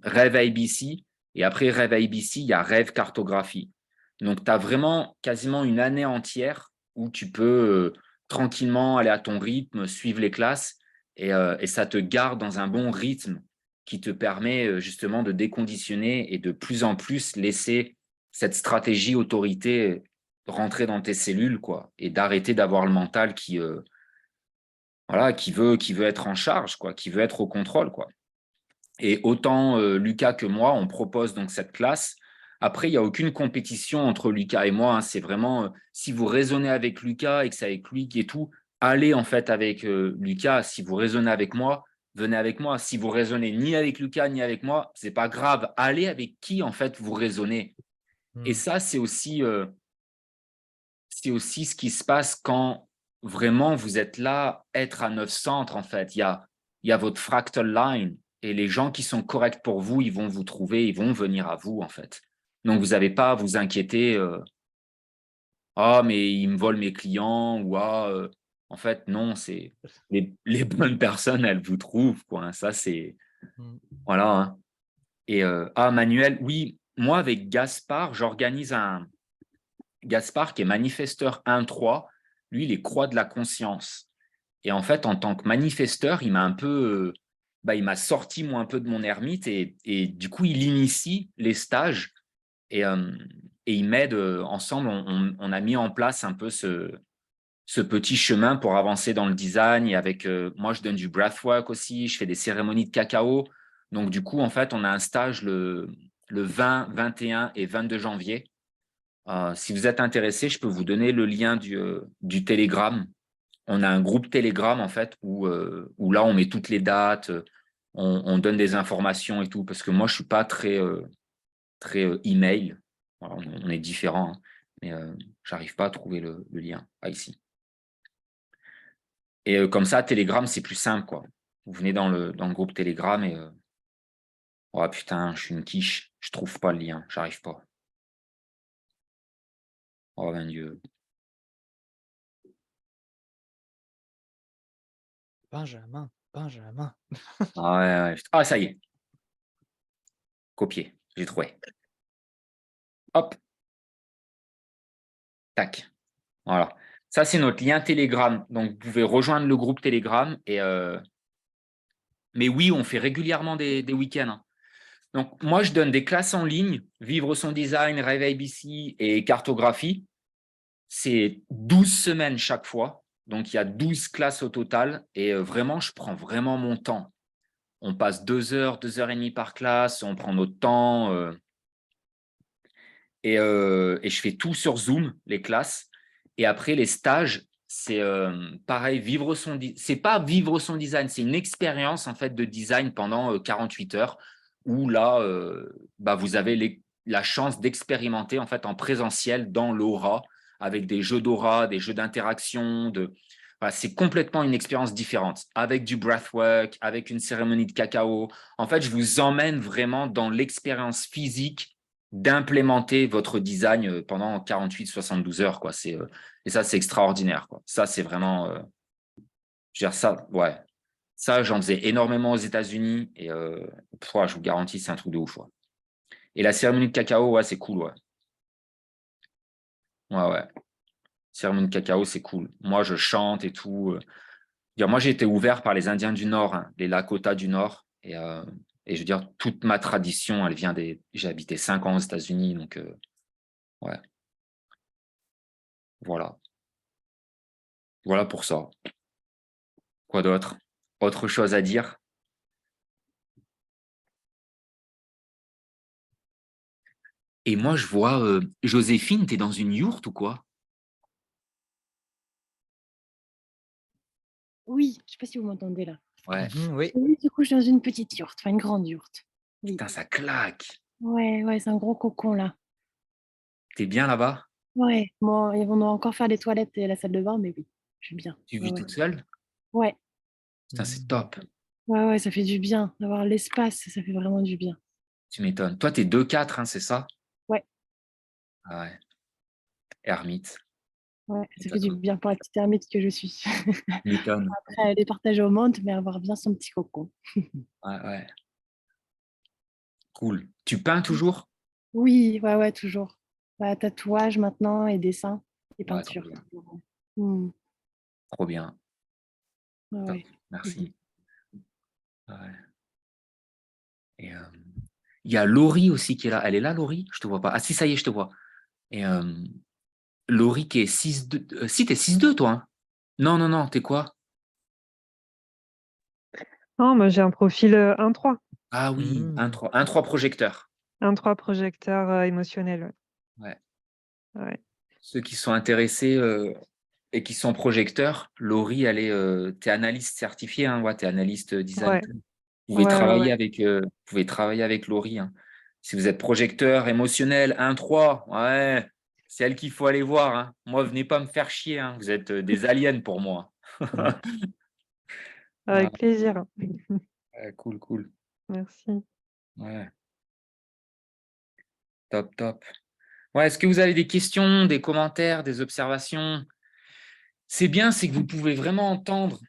Rêve ABC. Et après Rêve ABC, il y a Rêve cartographie. Donc, tu as vraiment quasiment une année entière où tu peux tranquillement aller à ton rythme, suivre les classes et ça te garde dans un bon rythme qui te permet justement de déconditionner et de plus en plus laisser cette stratégie autorité rentrer dans tes cellules, quoi, et d'arrêter d'avoir le mental voilà, qui veut être en charge, quoi, qui veut être au contrôle, quoi. Et autant Lucas que moi, on propose donc cette classe. Après, il n'y a aucune compétition entre Lucas et moi, hein. C'est vraiment, si vous raisonnez avec Lucas et que c'est avec lui qui est tout, allez en fait avec Lucas. Si vous raisonnez avec moi, venez avec moi. Si vous raisonnez ni avec Lucas ni avec moi, c'est pas grave. Allez avec qui en fait vous raisonnez. Et ça, c'est aussi ce qui se passe quand vraiment vous êtes là, être à 9 centres, en fait. Il y a votre fractal line et les gens qui sont corrects pour vous, ils vont vous trouver, ils vont venir à vous, en fait. Donc, vous n'avez pas à vous inquiéter. Ah, mais ils me volent mes clients ou en fait, non, c'est les bonnes personnes, elles vous trouvent, quoi, hein. Ça, c'est voilà, hein. Et Manuel, oui, moi avec Gaspard, j'organise Gaspard qui est manifesteur 1-3, lui, il est croix de la conscience. Et en fait, en tant que manifesteur, il m'a un peu, il m'a sorti moi un peu de mon ermite et du coup, il initie les stages et, il m'aide ensemble. On a mis en place un peu ce petit chemin pour avancer dans le design. Et avec moi, je donne du breathwork aussi, je fais des cérémonies de cacao. Donc, du coup, en fait, on a un stage le 20, 21 et 22 janvier. Si vous êtes intéressé, je peux vous donner le lien du Telegram. On a un groupe Telegram, en fait, où là, on met toutes les dates, on donne des informations et tout, parce que moi, je ne suis pas très email. Voilà, on est différents, hein, mais je n'arrive pas à trouver le lien. Ici. Et comme ça, Telegram, c'est plus simple, quoi. Vous venez dans le groupe Telegram et oh putain, je suis une quiche, je trouve pas le lien, j'arrive pas. Oh mon Dieu. Benjamin. Ah ouais, ouais. Ah, ça y est. Copier, j'ai trouvé. Hop, tac. Voilà. Ça, c'est notre lien Telegram. Donc, vous pouvez rejoindre le groupe Telegram. Mais oui, on fait régulièrement des week-ends, hein. Donc, moi, je donne des classes en ligne, Vivre son design, Rêve ABC et cartographie. C'est 12 semaines chaque fois. Donc, il y a 12 classes au total. Et vraiment, je prends vraiment mon temps. On passe 2 heures, 2 heures et demie par classe. On prend notre temps. Et je fais tout sur Zoom, les classes. Et après, les stages, c'est pareil, c'est pas vivre son design, c'est une expérience en fait de design pendant 48 heures où là, vous avez la chance d'expérimenter en fait en présentiel dans l'aura avec des jeux d'aura, des jeux d'interaction. Voilà, c'est complètement une expérience différente avec du breathwork, avec une cérémonie de cacao. En fait, je vous emmène vraiment dans l'expérience physique d'implémenter votre design pendant 48-72 heures, quoi. Et ça, c'est extraordinaire, quoi. Ça, c'est vraiment, je veux dire, ça, ouais. Ça, j'en faisais énormément aux États-Unis et je vous garantis, c'est un truc de ouf, ouais. Et la cérémonie de cacao, ouais, c'est cool, ouais. Ouais, ouais. Cérémonie de cacao, c'est cool. Moi, je chante et tout. Moi, j'ai été ouvert par les Indiens du Nord, hein, les Lakota du Nord. Et je veux dire, toute ma tradition, elle vient des. J'ai habité 5 ans aux États-Unis, donc ouais. Voilà. Voilà pour ça. Quoi d'autre? Autre chose à dire? Et moi, je vois Joséphine, t'es dans une yourte ou quoi? Oui, je sais pas si vous m'entendez là. Ouais. Oui. Oui, du coup, je suis dans une petite yourte, enfin une grande yourte. Oui. Putain, ça claque. Ouais, ouais, c'est un gros cocon là. T'es bien là-bas? Ouais, bon, et on doit encore faire les toilettes et la salle de bain, mais oui, je suis bien. Tu Ouais, vis ouais. toute seule? Ouais, Putain, c'est top. ouais, ouais, ça fait du bien d'avoir l'espace, ça fait vraiment du bien. Tu m'étonnes. Toi, t'es 2-4, hein, c'est ça? Ouais, Ah ouais. Ermite. Ouais, ça Ça fait du te bien pour la petite ermite que je suis. m'étonne. Après, aller partager au monde, mais avoir bien son petit cocon. Ouais, ouais, cool. Tu peins toujours? Oui, ouais, toujours. Bah, tatouage maintenant et dessin et Ouais, trop peinture. bien. Toujours. Hmm, Trop bien. Top. ouais. Merci. Ouais. Et il y a Laurie aussi qui est là. Elle est là, Laurie? Je te vois pas. Ah si, ça y est, je te vois. Et Laurie qui est 6-2. Si, t'es 6-2, toi, hein? Non, non, non, t'es quoi? Non, moi j'ai un profil 1-3. Ah oui, Hmm. 1-3 projecteurs. 1-3 projecteur émotionnel. Ouais. Ouais. Ceux qui sont intéressés et qui sont projecteurs, Laurie, elle est, t'es analyste certifié, hein? Ouais, t'es analyste design. Ouais. Vous pouvez Ouais, ouais, travailler ouais. avec Laurie, hein. Si vous êtes projecteur émotionnel 1-3, ouais, c'est elle qu'il faut aller voir, hein. Moi, venez pas me faire chier, hein. Vous êtes des aliens pour moi. Ah, Avec plaisir. ouais, cool, cool. Merci. Ouais, top, top. Ouais, est-ce que vous avez des questions, des commentaires, des observations? C'est bien, c'est que vous pouvez vraiment entendre.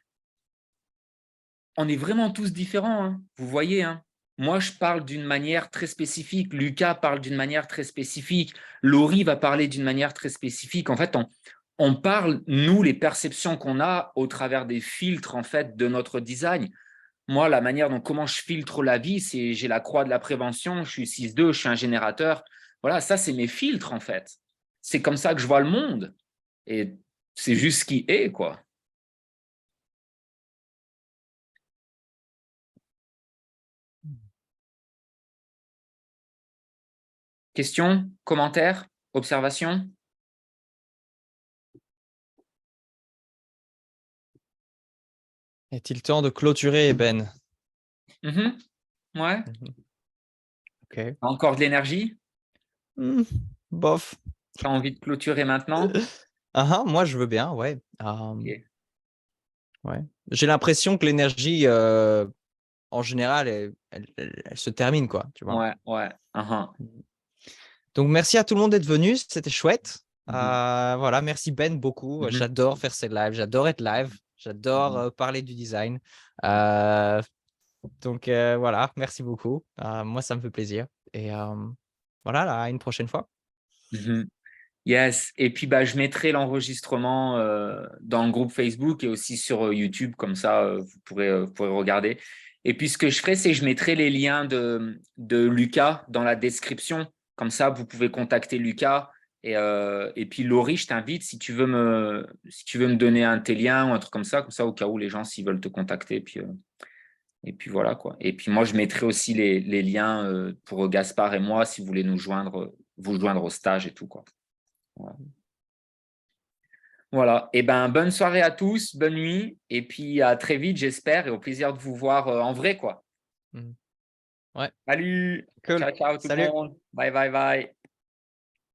On est vraiment tous différents, hein. Vous voyez, hein. Moi, je parle d'une manière très spécifique. Lucas parle d'une manière très spécifique. Laurie va parler d'une manière très spécifique. En fait, on parle, nous, les perceptions qu'on a au travers des filtres en fait, de notre design. Moi, la manière dont comment je filtre la vie, c'est j'ai la croix de la prévention, je suis 6-2, je suis un générateur. Voilà, ça, c'est mes filtres, en fait. C'est comme ça que je vois le monde. Et c'est juste ce qui est, quoi. Questions, commentaires, observations? Est-il temps de clôturer, Ben? Mhm. Ouais. Ok. Encore de l'énergie? Bof. Tu as envie de clôturer maintenant? Moi, je veux bien, ouais. Ok. Ouais. J'ai l'impression que l'énergie, en général, elle se termine, quoi, tu vois. Ouais, ouais. Mhm. Donc, merci à tout le monde d'être venu, c'était chouette. Mhm. Voilà, merci Ben beaucoup. Mhm. J'adore faire ces lives, j'adore être live, j'adore Mhm. parler du design. Donc, voilà, merci beaucoup. Moi, ça me fait plaisir. Et voilà, à une prochaine fois. Mhm. Yes. Et puis, bah, je mettrai l'enregistrement dans le groupe Facebook et aussi sur YouTube. Comme ça, vous pourrez regarder. Et puis, ce que je ferai, c'est que je mettrai les liens de Lucas dans la description. Comme ça, vous pouvez contacter Lucas. Et puis, Laurie, je t'invite si tu veux me donner un tes liens ou un truc comme ça, au cas où les gens, s'ils veulent te contacter. Et puis voilà, quoi. Et puis, moi, je mettrai aussi les liens pour Gaspard et moi, si vous voulez vous joindre au stage et tout, quoi. Voilà. Voilà. Et ben, bonne soirée à tous, bonne nuit, et puis à très vite, j'espère, et au plaisir de vous voir en vrai, quoi. Mhm. Ouais, Salut, cool. ciao, ciao tout le Salut. monde, bye, bye, bye.